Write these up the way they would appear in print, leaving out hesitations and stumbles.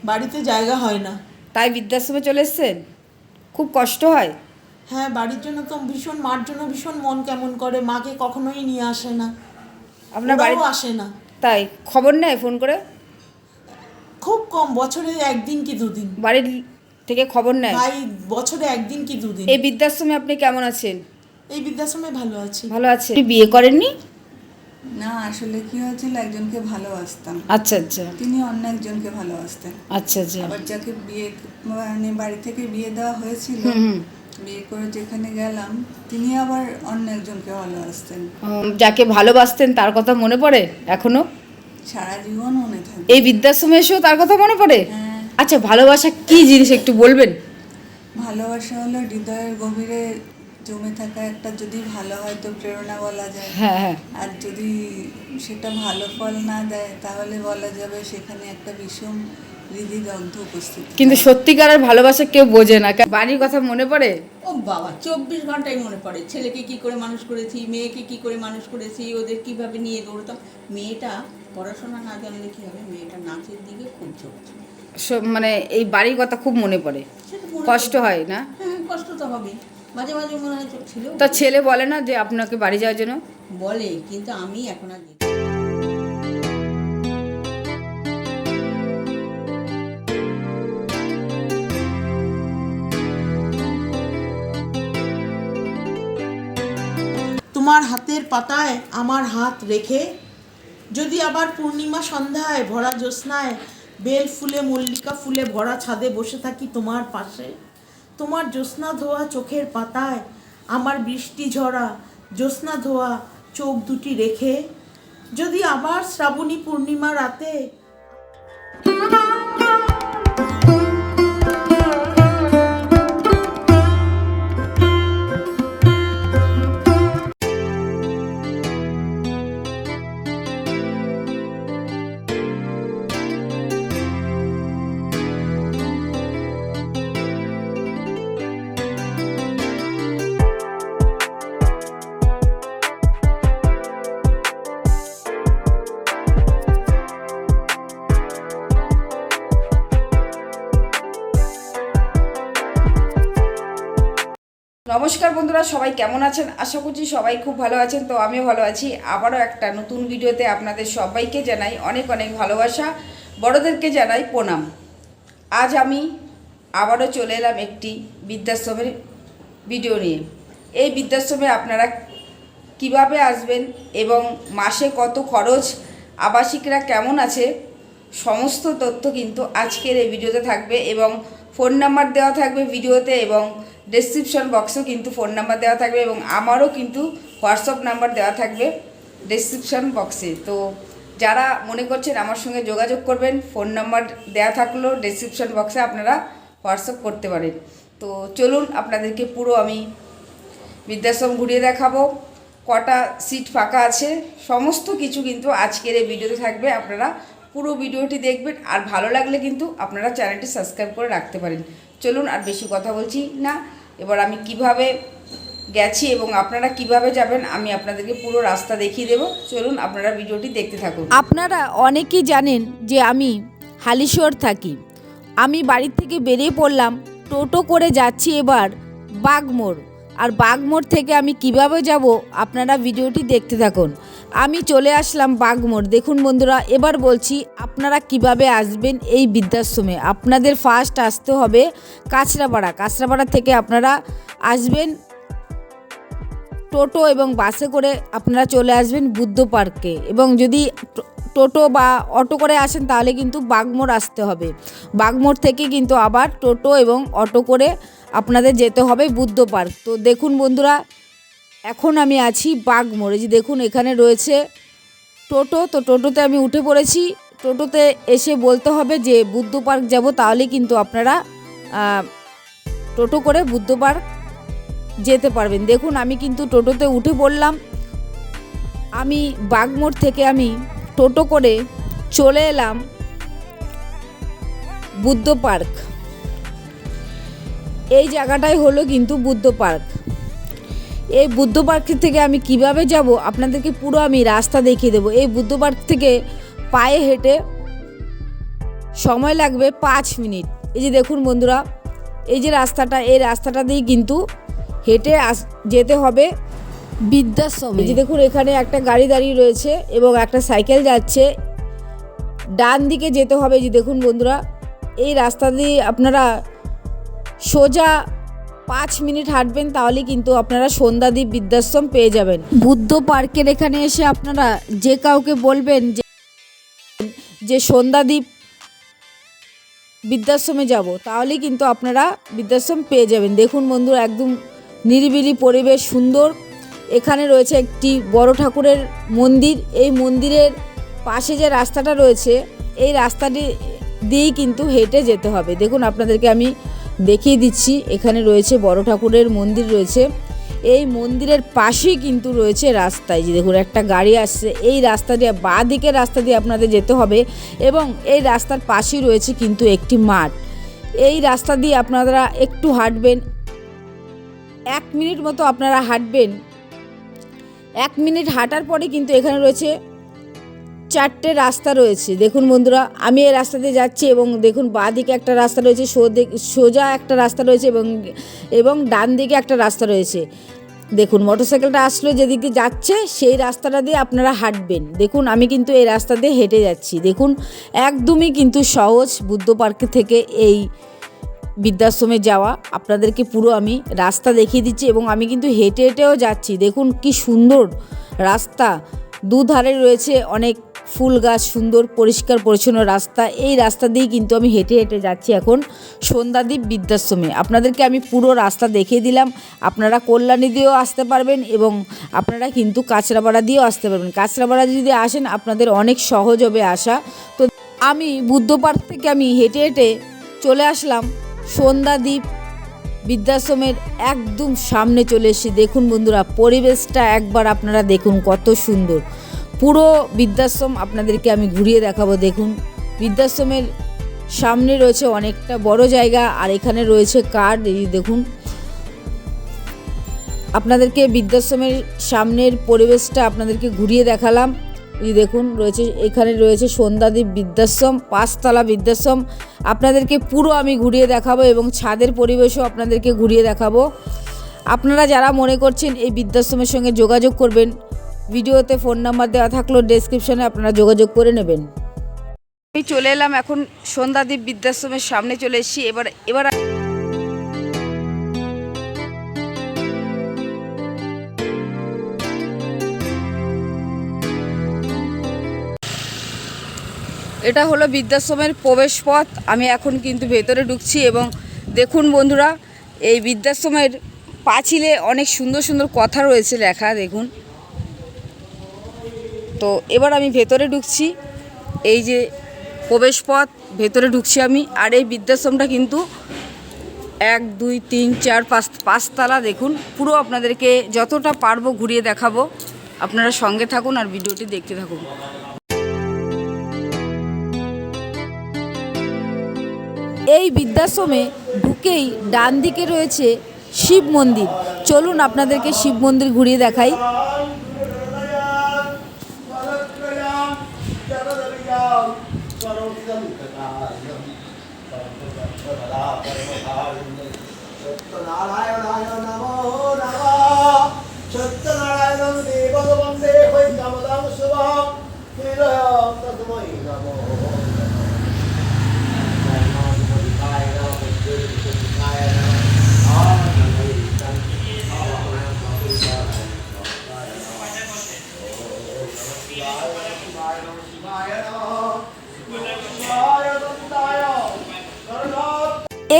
বাড়িতে জায়গা হয় না, তাই বৃদ্ধাশ্রমে চলে এসেছেন? খুব কষ্ট হয়? হ্যাঁ বাড়ির জন্য তো ভীষণ, মার জন্য ভীষণ মন কেমন করে, মাকে কখনোই নিয়ে আসে না, আপনার ওরাও বাড়ি আসে না, তাই খবর নেয় ফোন করে? খুব কম, বছরে একদিন কি দুদিন। বাড়ির থেকে খবর নেয়? ভাই বছরে একদিন কি দুদিন। এই বৃদ্ধাশ্রমে আপনি কেমন আছেন? এই বৃদ্ধাশ্রমে ভালো আছি। ভালো আছে। আপনি বিয়ে করেননি? না, আসলে কি হয়েছিল, একজনকে ভালোবাসতাম, আচ্ছা আচ্ছা তিনি অন্য একজনকে ভালোবাসতেন। আচ্ছা আচ্ছা আবার যাকে বিয়ে মানে বাড়ি থেকে বিয়ে দেওয়া হয়েছিল, বিয়ে করে যেখানে গেলাম তিনি আবার অন্য একজনকে ভালোবাসতেন। যাকে ভালোবাসতেন তার কথা মনে পড়ে এখনো? সারা জীবন মনে থাকে। এই বৃদ্ধাশ্রমে এসেও তার কথা মনে পড়ে? হ্যাঁ। আচ্ছা, ভালোবাসা কি জিনিস একটু বলবেন? ভালোবাসা হলো হৃদয়ের গভীরে জমে থাকা একটা, যদি ভালো হয় তো প্রেরণা বলা যায়। হ্যাঁ হ্যাঁ। আর যদি সেটা ভালো ফল না দেয় তাহলে বলা যাবে সেখানে একটা বিষম হৃদিদগ্ধ উপস্থিতি। কিন্তু সত্যিকারের ভালোবাসা কেউ বোঝে না। বাড়ির কথা মনে পড়ে? ও বাবা, 24 ঘন্টাই মনে পড়ে। ছেলেকে কি করে মানুষ করেছি, মেয়েকে কি করে মানুষ করেছি, ওদের কিভাবে নিয়ে দৌড়তাম। মেয়েটা পড়াশোনা না জানলে কি হবে, মেয়েটা নাচের দিকে খুব ঝোঁক ছিল। মানে এই বাড়ির কথা খুব মনে পড়ে, সেটা মনে কষ্ট পড়ে। হয় না? হ্যাঁ, কষ্ট তো হবেই। মাঝে মাঝে মনে হয় ছিল, তা ছেলে বলে না যে আপনাকে বাড়ি যাওয়ার জন্য? বলে, কিন্তু আমি এখন আর দেখি। তোমার হাতের পাতায় আমার হাত রেখে, যদি আবার পূর্ণিমা সন্ধ্যায় ভরা জ্যোৎস্নায় বেল ফুলে মল্লিকা ফুলে ভরা ছাদে বসে থাকি তোমার পাশে, তোমার জ্যোৎস্না ধোয়া চোখের পাতায় আমার বৃষ্টি ঝরা জ্যোৎস্না ধোয়া চোখ দুটি রেখে, যদি আবার শ্রাবণী পূর্ণিমা রাতে নমস্কার বন্ধুরা, সবাই কেমন আছেন? আশা করছি সবাই খুব ভালো আছেন। তো আমিও ভালো আছি। আবারও একটা নতুন ভিডিওতে আপনাদের সবাইকে জানাই অনেক অনেক ভালোবাসা, বড়দেরকে জানাই প্রণাম। আজ আমি আবারও চলে এলাম একটি বৃদ্ধাশ্রমের ভিডিও নিয়ে। এই বৃদ্ধাশ্রমে আপনারা কিভাবে আসবেন এবং মাসে কত খরচ, আবাসিকরা কেমন আছে, সমস্ত তথ্য কিন্তু আজকের এই ভিডিওতে থাকবে এবং ফোন নাম্বার দেওয়া থাকবে ভিডিওতে, এবং ডেসক্রিপশন বক্সেও কিন্তু ফোন নাম্বার দেওয়া থাকবে, এবং আমারও কিন্তু হোয়াটসঅ্যাপ নাম্বার দেওয়া থাকবে ডেসক্রিপশন বক্সে। তো যারা মনে করছেন আমার সঙ্গে যোগাযোগ করবেন, ফোন নাম্বার দেওয়া থাকলেও ডেসক্রিপশন বক্সে আপনারা হোয়াটসঅ্যাপ করতে পারেন। তো চলুন আপনাদেরকে পুরো আমি বৃদ্ধাশ্রম ঘুরিয়ে দেখাবো, কটা সিট ফাঁকা আছে, সমস্ত কিছু কিন্তু আজকের এই ভিডিওতে থাকবে। আপনারা পুরো ভিডিওটি দেখবেন, আর ভালো লাগলে কিন্তু আপনারা চ্যানেলটি সাবস্ক্রাইব করে রাখতে পারেন। চলুন, আর বেশি কথা বলছি না, এবার আমি কিভাবে গেছি এবং আপনারা কিভাবে যাবেন আমি আপনাদেরকে পুরো রাস্তা দেখিয়ে দেবো। চলুন আপনারা ভিডিওটি দেখতে থাকুন। আপনারা অনেকেই জানেন যে আমি হালিশহর থাকি। আমি বাড়ি থেকে বেরিয়ে পড়লাম, টোটো করে যাচ্ছি এবার বাগমোড়। আর বাগমোড় থেকে আমি কিভাবে যাব আপনারা ভিডিওটি দেখতে থাকুন। আমি চলে আসলাম বাগমোড়। দেখুন বন্ধুরা, এবার বলছি আপনারা কিভাবে আসবেন এই বৃদ্ধাশ্রমে। আপনাদের ফার্স্ট আসতে হবে কাঁচরাপাড়া। কাঁচরাপাড়া থেকে আপনারা আসবেন টোটো এবং বাসে করে, আপনারা চলে আসবেন বুদ্ধ পার্কে। এবং যদি টোটো বা অটো করে আসেন তাহলে কিন্তু বাগমোড় আসতে হবে। বাগমোড় থেকে কিন্তু আবার টোটো এবং অটো করে আপনাদের যেতে হবে বুদ্ধ পার্ক। তো দেখুন বন্ধুরা, এখন আমি আছি বাগমোড়ে। যে দেখুন এখানে রয়েছে টোটো, তো টোটোতে আমি উঠে পড়েছি। টোটোতে এসে বলতে হবে যে বুদ্ধ পার্ক যাব, তাহলে কিন্তু আপনারা টোটো করে বুদ্ধ পার্ক যেতে পারবেন। দেখুন আমি কিন্তু টোটোতে উঠে পড়লাম। আমি বাগমোড় থেকে আমি টোটো করে চলে এলাম বুদ্ধ পার্ক। এই জায়গাটাই হলো কিন্তু বুদ্ধ পার্ক। এই বুদ্ধ পার্ক থেকে আমি কিভাবে যাব আপনাদেরকে পুরো আমি রাস্তা দেখিয়ে দেবো। এই বুদ্ধ পার্ক থেকে পায়ে হেঁটে সময় লাগবে 5 মিনিট। এই যে দেখুন বন্ধুরা, এই যে রাস্তাটা, এই রাস্তাটা দিয়ে কিন্তু হেঁটে যেতে হবে বৃদ্ধাশ্রমে। এই যে দেখুন এখানে একটা গাড়ি দাঁড়িয়ে রয়েছে এবং একটা সাইকেল যাচ্ছে, ডান দিকে যেতে হবে। এই যে দেখুন বন্ধুরা, এই রাস্তা দিয়ে আপনারা সোজা 5 মিনিট হাঁটবেন, তাহলে কিন্তু আপনারা সন্ধ্যাদ্বীপ বৃদ্ধাশ্রম পেয়ে যাবেন। বুদ্ধ পার্কের এখানে এসে আপনারা যে কাউকে বলবেন যে সন্ধ্যাদ্বীপ বৃদ্ধাশ্রমে যাব, তাহলেই কিন্তু আপনারা বৃদ্ধাশ্রম পেয়ে যাবেন। দেখুন বন্ধুরা, একদম নিরিবিলি পরিবেশ, সুন্দর। এখানে রয়েছে একটি বড় ঠাকুরের মন্দির। এই মন্দিরের পাশে যে রাস্তাটা রয়েছে, এই রাস্তাটি দিয়েই কিন্তু হেঁটে যেতে হবে। দেখুন আপনাদেরকে আমি দেখিয়ে দিচ্ছি, এখানে রয়েছে বড় ঠাকুরের মন্দির রয়েছে। এই মন্দিরের পাশেই কিন্তু রয়েছে রাস্তায়, যে দেখুন একটা গাড়ি আসছে, এই রাস্তা দিয়ে বাঁ দিকের রাস্তা দিয়ে আপনাদের যেতে হবে এবং এই রাস্তার পাশেই রয়েছে কিন্তু একটি মাঠ। এই রাস্তা দিয়ে আপনারা একটু হাঁটবেন, 1 মিনিট মতো আপনারা হাঁটবেন। 1 মিনিট হাঁটার পরে কিন্তু এখানে রয়েছে 4টে রাস্তা রয়েছে। দেখুন বন্ধুরা, আমি এই রাস্তা দিয়ে যাচ্ছি এবং দেখুন বাঁ দিকে একটা রাস্তা রয়েছে, সোজা একটা রাস্তা রয়েছে এবং ডান দিকে একটা রাস্তা রয়েছে। দেখুন মোটরসাইকেলটা আসলে যেদিকে যাচ্ছে সেই রাস্তাটা দিয়ে আপনারা হাঁটবেন। দেখুন আমি কিন্তু এই রাস্তা দিয়ে হেঁটে যাচ্ছি। দেখুন একদমই কিন্তু সহজ বুদ্ধ পার্ক থেকে এই বৃদ্ধাশ্রমে যাওয়া। আপনাদেরকে পুরো আমি রাস্তা দেখিয়ে দিচ্ছি এবং আমি কিন্তু হেঁটে হেঁটেও যাচ্ছি। দেখুন কি সুন্দর রাস্তা, দুধারে রয়েছে অনেক ফুল গাছ, সুন্দর পরিষ্কার পরিচ্ছন্ন রাস্তা। এই রাস্তা দিয়েই কিন্তু আমি হেঁটে হেঁটে যাচ্ছি এখন সন্ধ্যাদ্বীপ বৃদ্ধাশ্রমে। আপনাদেরকে আমি পুরো রাস্তা দেখিয়ে দিলাম। আপনারা কল্যাণী দিয়েও আসতে পারবেন এবং আপনারা কিন্তু কাঁচরাপাড়া দিয়েও আসতে পারবেন। কাঁচরাপাড়া যদি আসেন আপনাদের অনেক সহজ হবে আসা। তো আমি বুদ্ধ পার্ক থেকে আমি হেঁটে হেঁটে চলে আসলাম সন্ধ্যাদ্বীপ বৃদ্ধাশ্রমের একদম সামনে চলে এসেছি। দেখুন বন্ধুরা, পরিবেশটা একবার আপনারা দেখুন কত সুন্দর। পুরো বৃদ্ধাশ্রম আপনাদেরকে আমি ঘুরিয়ে দেখাবো। দেখুন বৃদ্ধাশ্রমের সামনে রয়েছে অনেকটা বড় জায়গা, আর এখানে রয়েছে কার্ড। এই দেখুন আপনাদেরকে বৃদ্ধাশ্রমের সামনের পরিবেশটা আপনাদেরকে ঘুরিয়ে দেখালাম। এই দেখুন রয়েছে, এখানে রয়েছে সন্ধ্যাদ্বীপ বৃদ্ধাশ্রম, 5 তলা বৃদ্ধাশ্রম। আপনাদেরকে পুরো আমি ঘুরিয়ে দেখাবো এবং ছাদের পরিবেশও আপনাদেরকে ঘুরিয়ে দেখাবো। আপনারা যারা মনে করছেন এই বৃদ্ধাশ্রমের সঙ্গে যোগাযোগ করবেন, ভিডিওতে ফোন নাম্বার দেওয়া থাকলেও ডেসক্রিপশনে আপনারা যোগাযোগ করে নেবেন। আমি চলে এলাম এখন সন্ধ্যাদ্বীপ বৃদ্ধাশ্রমের সামনে চলে এসেছি। এবার এটা হলো বৃদ্ধাশ্রমের প্রবেশ পথ। আমি এখন কিন্তু ভেতরে ঢুকছি এবং দেখুন বন্ধুরা, এই বৃদ্ধাশ্রমের পাঁচিলে অনেক সুন্দর সুন্দর কথা রয়েছে লেখা। দেখুন, তো এবার আমি ভেতরে ঢুকছি। এই যে প্রবেশ পথ, ভেতরে ঢুকছি আমি। আর এই বৃদ্ধাশ্রমটা কিন্তু 1 2 3 4 5 তলা। দেখুন পুরো আপনাদেরকে যতটা পারবো ঘুরিয়ে দেখাবো। আপনারা সঙ্গে থাকুন আর ভিডিওটি দেখতে থাকুন। এই বৃদ্ধাশ্রমে ঢুকেই ডান দিকে রয়েছে শিব মন্দির। চলুন আপনাদেরকে শিব মন্দির ঘুরিয়ে দেখাই।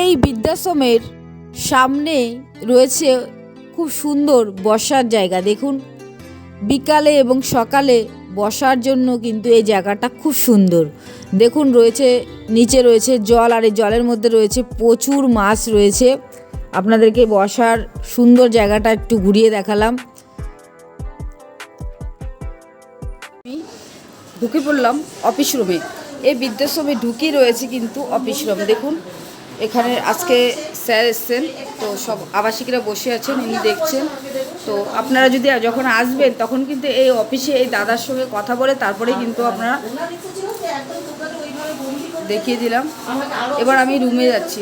এই বৃদ্ধাশ্রমের সামনে রয়েছে খুব সুন্দর বসার জায়গা। দেখুন বিকালে এবং সকালে বসার জন্য কিন্তু এই জায়গাটা খুব সুন্দর। দেখুন রয়েছে, নিচে রয়েছে জল, আর এই জলের মধ্যে রয়েছে প্রচুর মাছ রয়েছে। আপনাদেরকে বসার সুন্দর জায়গাটা একটু ঘুরিয়ে দেখালাম। আমি ঢুকে পড়লাম অফিস রুমে। এই বৃদ্ধাশ্রমে ঢুকে রয়েছে কিন্তু অফিস রুম। দেখুন এখানে আজকে স্যার এসছেন, তো সব আবাসিকরা বসে আছেন, ইনি দেখছেন। তো আপনারা যদি যখন আসবেন তখন কিন্তু এই অফিসে এই দাদার সঙ্গে কথা বলে তারপরেই কিন্তু আপনারা দেখিয়ে দিলাম। এবার আমি রুমে যাচ্ছি।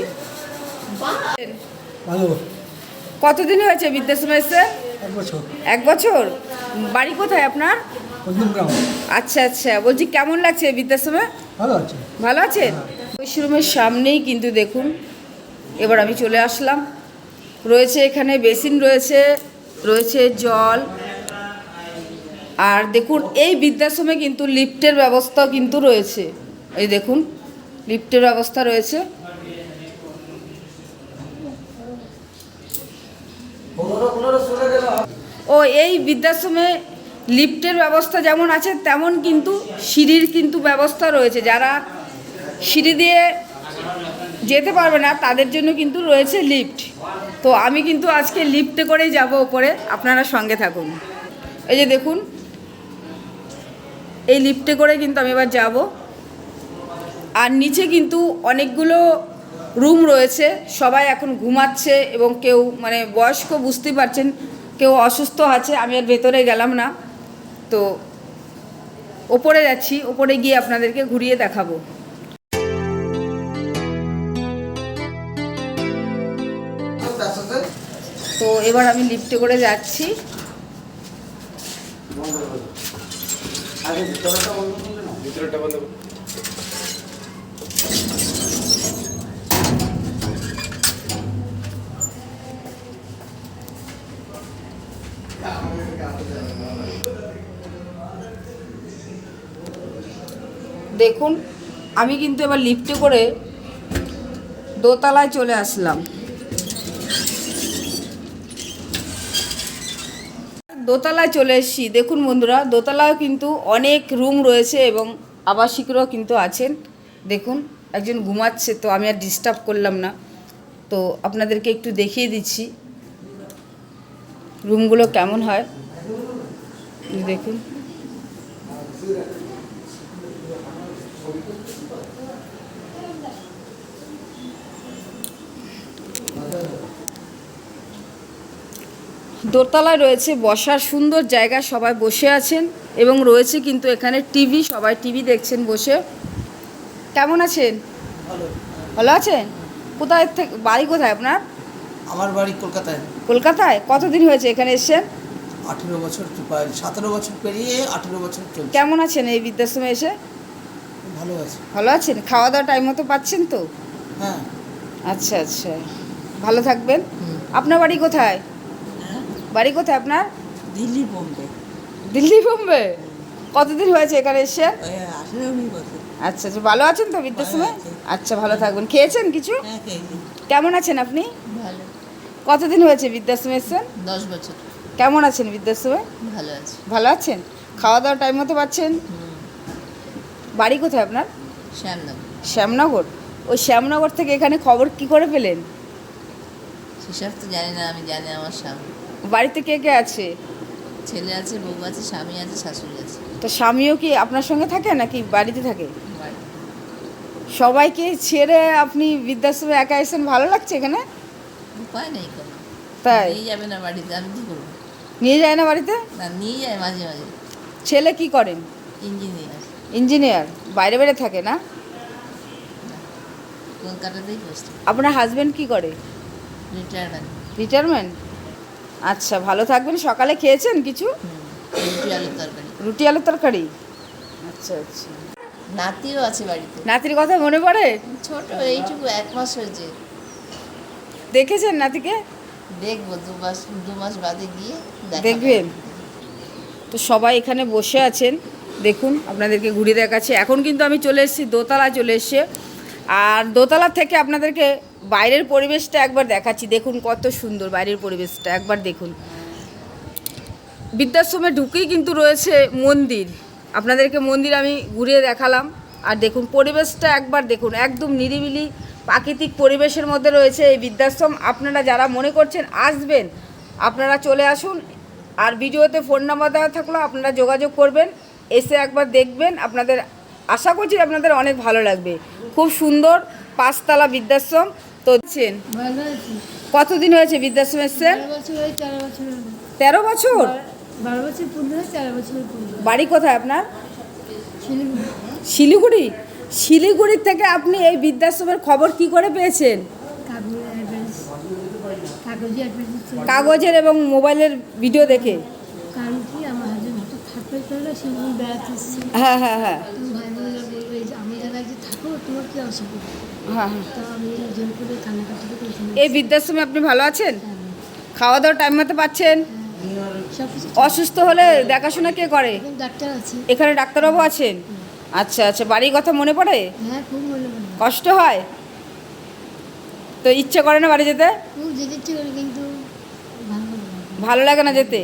ভালো কতদিন হয়েছে বৃদ্ধাশ্রমে এসে? 1 বছর 1 বছর। বাড়ি কোথায় আপনার? পশ্চিমগ্রাম। আচ্ছা আচ্ছা, বলছি কেমন লাগছে বৃদ্ধাশ্রমে? ভালো আছে। ভালো আছেন? ওয়াশরুমের সামনেই কিন্তু দেখুন, এবার আমি চলে আসলাম। রয়েছে এখানে বেসিন, রয়েছে জল, আর দেখুন এই বৃদ্ধাশ্রমে কিন্তু লিফটের ব্যবস্থা কিন্তু রয়েছে। এই দেখুন লিফটের ব্যবস্থা রয়েছে। ও এই বৃদ্ধাশ্রমে লিফটের ব্যবস্থা যেমন আছে তেমন কিন্তু সিঁড়ির কিন্তু ব্যবস্থা রয়েছে। যারা সিঁড়ি দিয়ে যেতে পারবে না তাদের জন্য কিন্তু রয়েছে লিফট। তো আমি কিন্তু আজকে লিফটে করেই যাব ওপরে, আপনারা সঙ্গে থাকুন। এই যে দেখুন এই লিফটে করে কিন্তু আমি এবার যাব। আর নিচে কিন্তু অনেকগুলো রুম রয়েছে, সবাই এখন ঘুমাচ্ছে এবং কেউ মানে বয়স্ক বুঝতেই পারছেন, কেউ অসুস্থ আছে। আমি আর ভেতরে গেলাম না, তো ওপরে যাচ্ছি, ওপরে গিয়ে আপনাদেরকে ঘুরিয়ে দেখাবো। তো এবার আমি লিফটে করে যাচ্ছি। দেখুন আমি কিন্তু এবার লিফটে করে দোতলায় চলে আসলাম। দোতলায় চলে এসেছি। দেখুন বন্ধুরা, দোতলায় কিন্তু অনেক রুম রয়েছে এবং আবাসিকরাও কিন্তু আছেন। দেখুন একজন ঘুমাচ্ছে, তো আমি আর ডিস্টার্ব করলাম না, তো আপনাদেরকে একটু দেখিয়ে দিচ্ছি রুমগুলো কেমন হয়। দেখুন দোতলায় রয়েছে বসার সুন্দর জায়গা, সবাই বসে আছেন এবং রয়েছে কিন্তু এখানে টিভি, সবাই টিভি দেখছেন বসে। কেমন আছেন? ভালো আছেন? কোথায় থেকে, বাড়ি কোথায় আপনার? আমার বাড়ি কলকাতায়। কলকাতায়? কতদিন হয়েছে এখানে এসেছেন? 18 বছর, প্রায় 17 বছর পেরিয়ে 18 বছর চলছে। কেমন আছেন এই বৃদ্ধাশ্রমে এসে? ভালো আছে। ভালো আছেন? খাওয়া দাওয়া টাইম মতো পাচ্ছেন তো? হ্যাঁ। আচ্ছা আচ্ছা, ভালো থাকবেন। আপনার বাড়ি কোথায়? বাড়ি কোথায় আপনার? দিল্লি, বোম্বে। দিল্লি, বোম্বে। কতদিন হয়েছে এখানে এসে? 18 বছর। আচ্ছা আচ্ছা, ভালো আছেন তো বৃদ্ধাশ্রমে? ভালো আছি। আচ্ছা, ভালো থাকবেন। খেয়েছেন কিছু? হ্যাঁ, খেয়েছি। কেমন আছেন আপনি? ভালো। কতদিন হয়েছে বৃদ্ধাশ্রমে এসেছেন? 10 বছর। কেমন আছেন বৃদ্ধাশ্রমে? ভালো আছে। ভালো আছেন? খাওয়া দাওয়া টাইম মতো পাচ্ছেন? বাড়ি কোথায় আপনার? শ্যামনগর। শ্যামনগর। ওই শ্যামনগর থেকে এখানে খবর কি করে পেলেন? সেসব তো জানি না, আমি জানি আমার স্বামী। বাড়িতে কে কে আছে? ছেলে আছে, বউ আছে, স্বামী আছে, শাশুড়ি আছে। তো স্বামীও কি আপনার সঙ্গে থাকে নাকি বাড়িতে থাকে? বাড়ি। সবাইকে ছেড়ে আপনি বৃদ্ধাশ্রমে একা এসেছেন, ভালো লাগছে এখানে? উপায় নেই কোনো। তাই? নিয়ে যাবে না বাড়িতে, আমি কী করবো? নিয়ে যায় না বাড়িতে? না, নিয়ে যায় মাঝে মাঝে। ছেলে কি করেন? ইঞ্জিনিয়ার। ইঞ্জিনিয়ার। বাইরে বাইরে থাকে না? কলকাতাতেই পোস্ট। আপনার হাজবেন্ড কি করে? রিটায়ারমেন্ট। রিটায়ারমেন্ট। আচ্ছা, ভালো থাকবেন। সকালে খেয়েছেন কিছু? রুটি আলুর তরকারি। রুটি আলুর তরকারি। আচ্ছা আচ্ছা। নাতিও আছে বাড়িতে। নাতির কথা মনে পড়ে? ছোট, এইটুকু 1 মাস হয়েছে। দেখেছেন নাতিকে? দেখবো 2 মাস বাদে গিয়ে দেখাবো। দেখবেন। তো সবাই এখানে বসে আছেন, দেখুন আপনাদেরকে ঘুরিয়ে দেখাচ্ছি। এখন কিন্তু আমি চলে এসেছি দোতলায়, চলে এসেছি। আর দোতলা থেকে আপনাদেরকে বাইরের পরিবেশটা একবার দেখাচ্ছি। দেখুন কত সুন্দর বাইরের পরিবেশটা, একবার দেখুন। বৃদ্ধাশ্রমে ঢুকেই কিন্তু রয়েছে মন্দির, আপনাদেরকে মন্দির আমি ঘুরিয়ে দেখালাম। আর দেখুন পরিবেশটা একবার দেখুন, একদম নিরিবিলি প্রাকৃতিক পরিবেশের মধ্যে রয়েছে এই বৃদ্ধাশ্রম। আপনারা যারা মনে করছেন আসবেন, আপনারা চলে আসুন। আর ভিডিওতে ফোন নাম্বার দেওয়া থাকলেও আপনারা যোগাযোগ করবেন, এসে একবার দেখবেন। আপনাদের আশা করছি আপনাদের অনেক ভালো লাগবে। খুব সুন্দর 5তলা বৃদ্ধাশ্রম। তো দেখছেন ভালো আছি। কতদিন হয়েছে বৃদ্ধাশ্রম এসছেন? 12 বছর হয়ে 4 বছর হলো। 13 বছর। 12 বছর পূর্ণ হয়ে 4 বছর পূর্ণ। বাড়ি কোথায় আপনার? শিলিগুড়ি। শিলিগুড়ি। শিলিগুড়ির থেকে আপনি এই বৃদ্ধাশ্রমের খবর কি করে পেয়েছেন? কাগজে অ্যাড্রেস কাগজের এবং মোবাইলের ভিডিও দেখে? কারণ কি আমার হাজবেন্ড হঠাৎ থাকতে পারলে শিলিগুড়ি বেড়াতে এসেছে। হ্যাঁ হ্যাঁ হ্যাঁ তো ভাই বোনেরা বলবে যে আমি জায়গায় যে থাকো তোমার কি অসুবিধা? হ্যাঁ হ্যাঁ। তো আমি জোর করে কান্নাকাটি করে শুনে এই বৃদ্ধাশ্রমে আপনি ভালো আছেন? খাওয়া দাওয়া টাইম মতো পাচ্ছেন? সব কিছু অসুস্থ হলে দেখাশোনা কে করে? এবং ডাক্তার আছে। এখানে ডাক্তারবাবু আছেন? আচ্ছা আচ্ছা, বাড়ির কথা মনে পড়ে? হ্যাঁ, খুব মনে মনে কষ্ট হয়? তো ইচ্ছে করে না বাড়ি যেতে? খুব যেতে ইচ্ছে করে, কিন্তু ভালো লাগে না। ভালো লাগে না যেতে?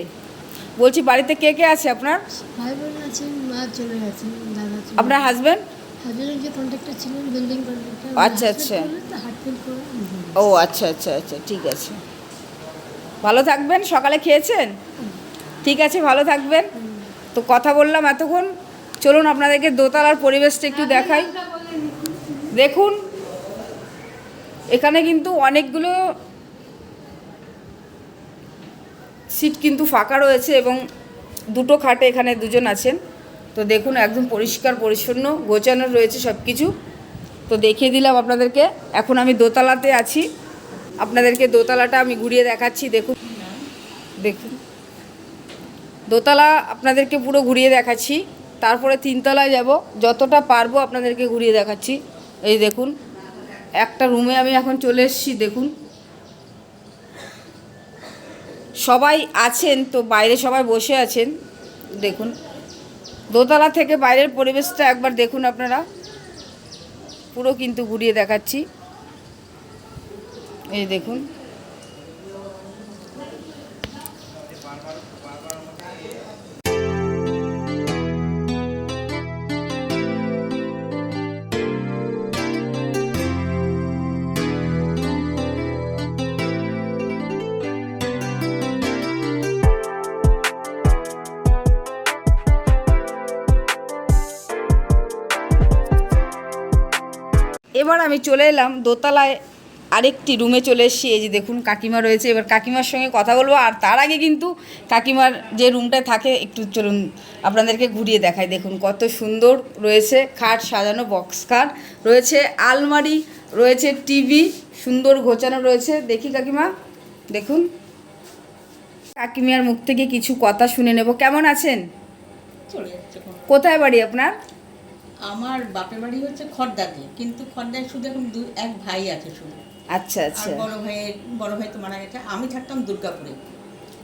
বলছি বাড়িতে কে কে আছে আপনার? ভাই বোন আছেন, মা চলে গেছেন, দাদা চলে আপনার হাজবেন্ড? হাজবেন্ডের যে কন্ট্রাক্টর ছিলেন, বিল্ডিং কন্ট্রাক্টর, আচ্ছা, আচ্ছা। হার্ট ফেল করে ও আচ্ছা আচ্ছা আচ্ছা, ঠিক আছে। ভালো থাকবেন। সকালে খেয়েছেন? ঠিক আছে, ভালো থাকবেন। তো কথা বললাম এতক্ষণ, চলুন আপনাদেরকে দোতলার পরিবেশটা একটু দেখাই। দেখুন এখানে কিন্তু অনেকগুলো সিট কিন্তু ফাঁকা রয়েছে এবং দুটো খাটে এখানে দুজন আছেন। তো দেখুন একদম পরিষ্কার পরিচ্ছন্ন গোছানো রয়েছে সব কিছু। তো দেখিয়ে দিলাম আপনাদেরকে। এখন আমি দোতলাতে আছি, আপনাদেরকে দোতলাটা আমি ঘুরিয়ে দেখাচ্ছি। দেখুন দেখুন দোতলা আপনাদেরকে পুরো ঘুরিয়ে দেখাচ্ছি, তারপরে তিনতলায় যাব, যতটা পারবো আপনাদেরকে ঘুরিয়ে দেখাচ্ছি। এই দেখুন একটা রুমে আমি এখন চলে এসেছি। দেখুন সবাই আছেন, তো বাইরে সবাই বসে আছেন। দেখুন দোতলা থেকে বাইরের পরিবেশটা একবার দেখুন আপনারা, পুরো কিন্তু ঘুরিয়ে দেখাচ্ছি। এই দেখুন এবার আমি চলে এলাম দোতলায় আরেকটি রুমে চলে এসেছি। এই যে দেখুন কাকিমা রয়েছে, এবার কাকিমার সঙ্গে কথা বলবো। আর তার আগে কিন্তু কাকিমার যে রুমটায় থাকে একটু চলুন আপনাদেরকে ঘুরিয়ে দেখাই। দেখুন কত সুন্দর রয়েছে, খাট সাজানো, বক্স খাট রয়েছে, আলমারি রয়েছে, টিভি সুন্দর গোছানো রয়েছে। দেখি কাকিমা, দেখুন কাকিমার মুখ থেকে কিছু কথা শুনে নেব। কেমন আছেন? চলে যাচ্ছে কোনো। কোথায় বাড়ি আপনার? আমার বাপের বাড়ি হচ্ছে খড়দাতে, কিন্তু খড়দায় শুধু এখন এক ভাই আছে শুধু। আচ্ছা আর আচ্ছা বড় ভাই তো মারা গেছে। আমি থাকতাম দুর্গাপুরে।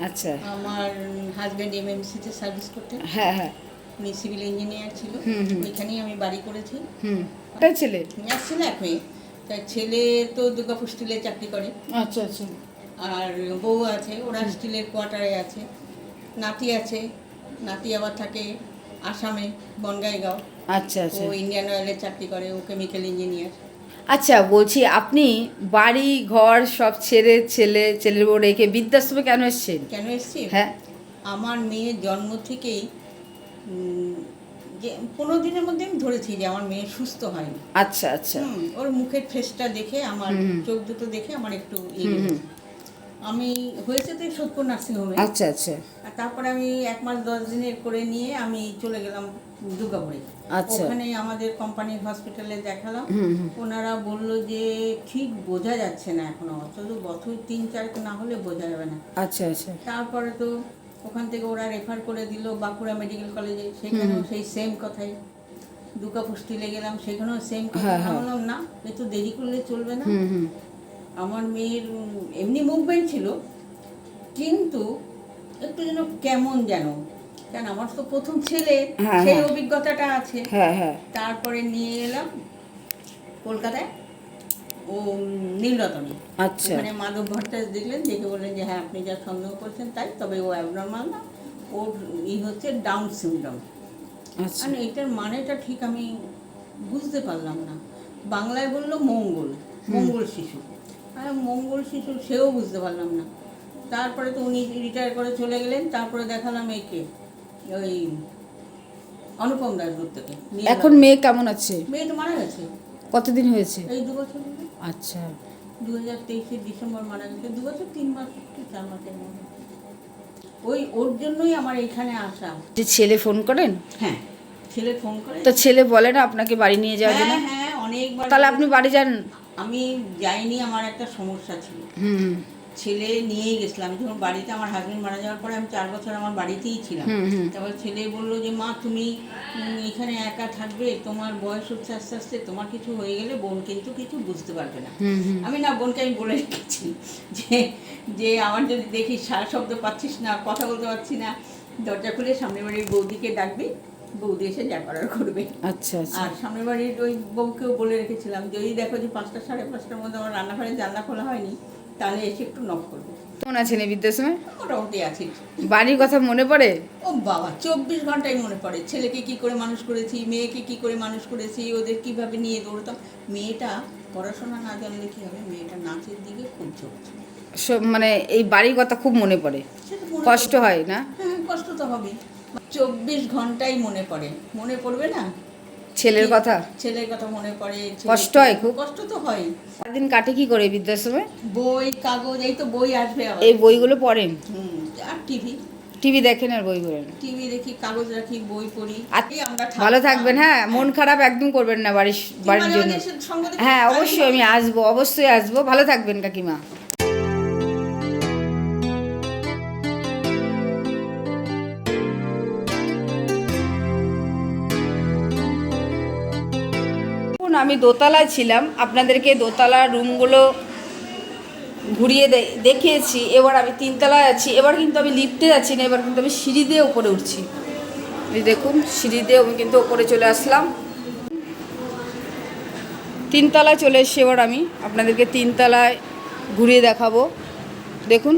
আচ্ছা। আমার হাজব্যান্ড এমএমসিতে সার্ভিস করতেন, হ্যাঁ হ্যাঁ উনি সিভিল ইঞ্জিনিয়ার ছিল। ওইখানেই আমি বাড়ি করেছি। ওটাই ছেলে? এক ছেলে এক মেয়ে। তাই ছেলে তো দুর্গাপুর স্টিলে চাকরি করে, আচ্ছা আচ্ছা আর বউ আছে, ওরা স্টিলের কোয়ার্টারে আছে। নাতি আছে, নাতি আবার থাকে আসামে বনগাঁইগাঁও। আচ্ছা আচ্ছা ও ইন্ডিয়ান অয়েলে চাকরি করে, ও কেমিক্যাল ইঞ্জিনিয়ার। আচ্ছা, বলছি আপনি বাড়ি ঘর সব ছেড়ে ছেলের বউ রেখে বৃদ্ধাশ্রমে কেন এসেছেন? কেন এসছি? হ্যাঁ আমার মেয়ের জন্ম থেকেই যে 15 দিনের মধ্যে আমি ধরেছি যে আমার মেয়ে সুস্থ হয়নি। আচ্ছা আচ্ছা ওর মুখের ফেসটা দেখে, আমার চোখ দুটো দেখে আমার একটু আমি হয়েছে তো সোদপুর নার্সিংহোমে। আচ্ছা আচ্ছা আর তারপরে আমি 1 মাস 10 দিনের করে নিয়ে আমি চলে গেলাম দুর্গাপুরে। আচ্ছা। ওখানে আমাদের কোম্পানির হসপিটালে দেখালাম। ওনারা বলল যে ঠিক বোঝা যাচ্ছে না এখনো, শুধু বছর 3-4 না হলে বোঝা যাবে না। আচ্ছা আচ্ছা তারপরে তো ওখান থেকে ওরা রেফার করে দিল বাঁকুড়া মেডিকেল কলেজে, সেখানেও সেই সেম কথাই। দুর্গাপুর স্টিলে গেলাম, সেখানেও সেম কথা। বললাম না, একটু দেরি করলে চলবে না। আমার মেয়ের এমনি মুভমেন্ট ছিল, কিন্তু একটু যেন কেমন কেন আমার তো প্রথম ছেলে, সেই অভিজ্ঞতাটা আছে। হ্যাঁ হ্যাঁ তারপরে নিয়ে এলাম কলকাতায়, ও নীলরতনে। আচ্ছা ওখানে মাধব ভট্টাচার্য দেখলেন, দেখে বললেন যে হ্যাঁ আপনি যা সন্দেহ করছেন তাই, তবে ও অ্যাবনর্মাল না, ওর হচ্ছে ডাউন সিনড্রোম। আচ্ছা আর এটার মানেটা ঠিক আমি বুঝতে পারলাম না। বাংলায় বললো মঙ্গল শিশু, আর মঙ্গল শিশু সেও বুঝতে পারলাম না। তারপরে তো উনি রিটায়ার করে চলে গেলেন। তারপরে দেখালাম একে, ওই অনুপম দাশগুপ্তকে। এখন মেয়ে কেমন আছে? মেয়ে তো মারা গেছে, কতদিন হয়েছে? এই 2 বছর হলো। আচ্ছা 2023 ডিসেম্বর মারা গেছে, 2 বছর 3 মাস কি 4 মাসের মধ্যে। ওর জন্যই আমার এখানে আসা। যে ছেলে ফোন করেন? হ্যাঁ, ছেলে ফোন করে। তো ছেলে বলে না আপনাকে বাড়ি নিয়ে যাওয়ার জন্য? হ্যাঁ হ্যাঁ, অনেকবার। তাহলে আপনি বাড়ি যান? আমি যাইনি, আমার একটা সমস্যা ছিল। হুম ছেলে নিয়েই গেছিলাম যখন বাড়িতে। আমার হাজবেন্ড মারা যাওয়ার পরে আমি 4 বছর আমার বাড়িতেই ছিলাম। তারপর ছেলে বললো যে মা তুমি এখানে একা থাকবে, তোমার বয়স হচ্ছে আস্তে আস্তে, তোমার কিছু হয়ে গেলে বোন কিন্তু কিছু বুঝতে পারবে না। আমি না, বোনকে আমি বলে রেখেছি যে যে আমার যদি দেখি সারা শব্দ পাচ্ছিস না, কথা বলতে পারছি না, দরজা খুলে সামনের বাড়ির বৌদিকে ডাকবি, বৌদি এসে যা করার করবে। আচ্ছা আচ্ছা। আর সামনের বাড়ির ওই বউকেও বলে রেখেছিলাম যদি দেখো যে 5টা সাড়ে 5টার মধ্যে আমার রান্নাঘরে জানলা খোলা হয়নি, তাহলে এসে একটু নক করবে। কেমন আছেন এই বৃদ্ধাশ্রমে? মোটামুটি আছি। বাড়ির কথা মনে পড়ে? ও বাবা, 24 ঘন্টায় মনে পড়ে। ছেলেকে কি করে মানুষ করেছি, মেয়েকে কি করে মানুষ করেছি, ওদের কিভাবে নিয়ে দৌড়তাম। মেয়েটা পড়াশোনা না জানলে কি হবে, মেয়েটা নাচের দিকে খুব ঝোঁক ছিল। সব মানে এই বাড়ির কথা খুব মনে পড়ে, সেটা মনে কষ্ট পড়ে। হয় না? হ্যাঁ, কষ্ট তো হবেই। 24 ঘন্টাই মনে পড়ে। মনে পড়বে না? ছেলের কথা? ছেলের কথা মনে পড়ে। কষ্ট হয় খুব? কষ্ট তো হয়। সারাদিন কাটে কি করে বৃদ্ধাশ্রমে? বই কাগজ, এই তো বই আসবে আবার। এই বইগুলো পড়েন? আর টিভি টিভি দেখেন আর বই পড়েন? টিভি দেখি, কাগজ রাখি, বই পড়ি। এই আমরা ভালো থাকবেন, হ্যাঁ, মন খারাপ একদম করবেন না বাড়ির জন্য। হ্যাঁ অবশ্যই আমি আসবো, অবশ্যই আসবো। ভালো থাকবেন কাকিমা। আমি দোতলায় ছিলাম, আপনাদেরকে দোতলার রুমগুলো ঘুরিয়ে দেখিয়েছি। এবার আমি 3তলায় আছি। এবার কিন্তু আমি লিফটে যাচ্ছি না, এবার কিন্তু আমি সিঁড়ি দিয়ে উপরে উঠছি। এই দেখুন, সিঁড়ি দিয়ে আমি কিন্তু উপরে চলে আসলাম। 3তলায় চলে এসেছি। এবার আমি আপনাদেরকে 3তলায় ঘুরিয়ে দেখাবো। দেখুন,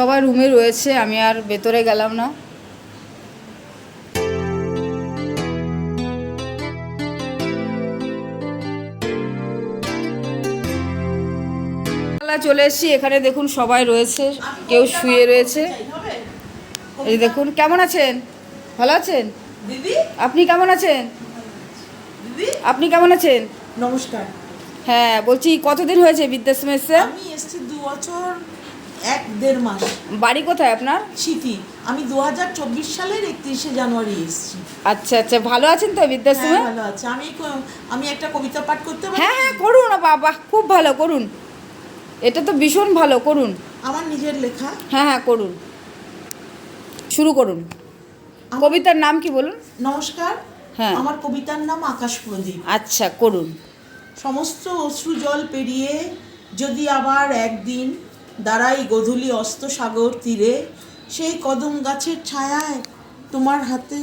সবাই রুমে রয়েছে, আমি আর ভেতরে গেলাম না। চলে এসেছি, এখানে দেখুন সবাই রয়েছে, কেউ শুয়ে রয়েছে। এই দেখুন, কেমন আছেন? ভালো আছেন দিদি? আপনি কেমন আছেন? দিদি আপনি কেমন আছেন? নমস্কার। হ্যাঁ বলছি, কতদিন হয়েছে বৃদ্ধাশ্রমে এসছে? আমি এসেছি 2 বছর 1.5 মাস। বাড়ি কোথায় আপনার? সিটি। আমি 2024 সালের 31শে জানুয়ারি এসেছি। আচ্ছা আচ্ছা, ভালো আছেন তো বৃদ্ধাশ্রমে? হ্যাঁ ভালো আছে। আমি একটা কবিতা পাঠ করতে পারি? হ্যাঁ হ্যাঁ করুন না বাবা, খুব ভালো, করুন। এটা তো ভীষণ ভালো, করুন। আমার নিজের লেখা। হ্যাঁ হ্যাঁ করুন, শুরু করুন। কবিতার নাম কি বলুন? নমস্কার। হ্যাঁ। আমার কবিতার নাম আকাশ প্রদীপ। আচ্ছা করুন। সমস্ত অশ্রু জল পেরিয়ে যদি আবার একদিন দাঁড়াই গধূলি অস্ত সাগর তীরে, সেই কদম গাছের ছায়ায় তোমার হাতে,